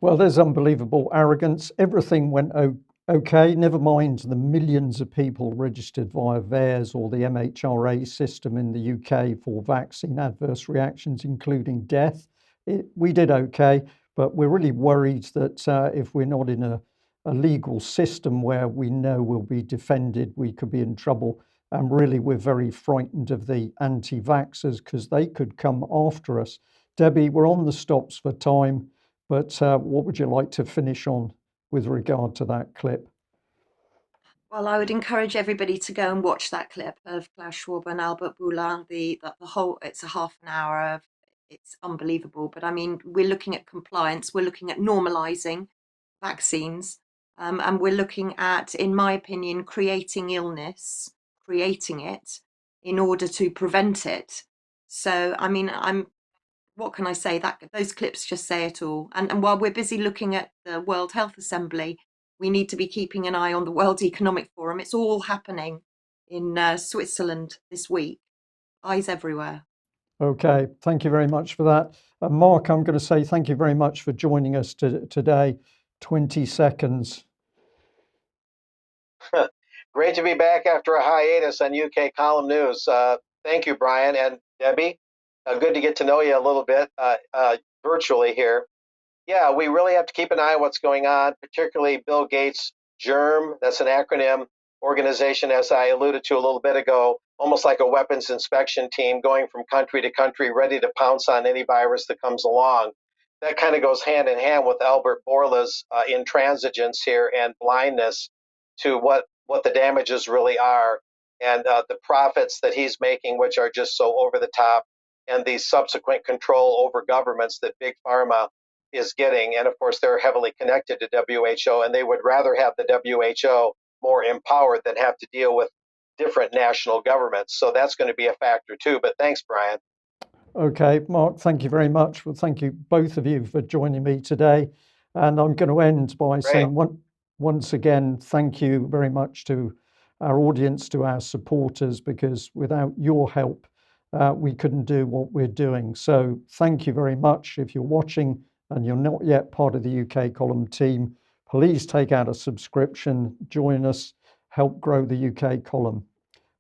Well, there's unbelievable arrogance. Everything went okay, never mind the millions of people registered via VAERS or the MHRA system in the UK for vaccine adverse reactions, including death. We did okay, but we're really worried that if we're not in a a legal system where we know we'll be defended, we could be in trouble. And really, we're very frightened of the anti-vaxxers because they could come after us. Debi, we're on the stops for time, but what would you like to finish on with regard to that clip? Well, I would encourage everybody to go and watch that clip of Klaus Schwab and Albert Bourla. The whole, it's a half an hour of, it's unbelievable. But I mean, we're looking at compliance, we're looking at normalizing vaccines, and we're looking at, in my opinion, creating illness, creating it in order to prevent it. So, I mean, what can I say? That those clips just say it all. And while we're busy looking at the World Health Assembly, we need to be keeping an eye on the World Economic Forum. It's all happening in Switzerland this week. Eyes everywhere. Okay, thank you very much for that. Mark, I'm going to say thank you very much for joining us today. 20 seconds. Great to be back after a hiatus on UK Column News. Thank you, Brian and Debi. Good to get to know you a little bit virtually here. Yeah, we really have to keep an eye on what's going on, particularly Bill Gates' GERM, that's an acronym, organization, as I alluded to a little bit ago, almost like a weapons inspection team going from country to country, ready to pounce on any virus that comes along. That kind of goes hand in hand with Albert Bourla's intransigence here and blindness to what the damages really are, and the profits that he's making, which are just so over the top, and the subsequent control over governments that Big Pharma is getting. And of course, they're heavily connected to WHO, and they would rather have the WHO more empowered than have to deal with different national governments. So that's going to be a factor too. But thanks, Brian. Okay, Mark, thank you very much. Well, thank you, both of you, for joining me today. And I'm going to end by saying once again, thank you very much to our audience, to our supporters, because without your help, we couldn't do what we're doing. So thank you very much. If you're watching and you're not yet part of the UK Column team, please take out a subscription, join us, help grow the UK Column.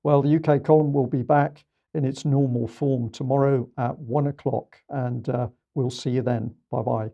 Well, the UK Column will be back in its normal form tomorrow at 1 o'clock, and we'll see you then. Bye-bye.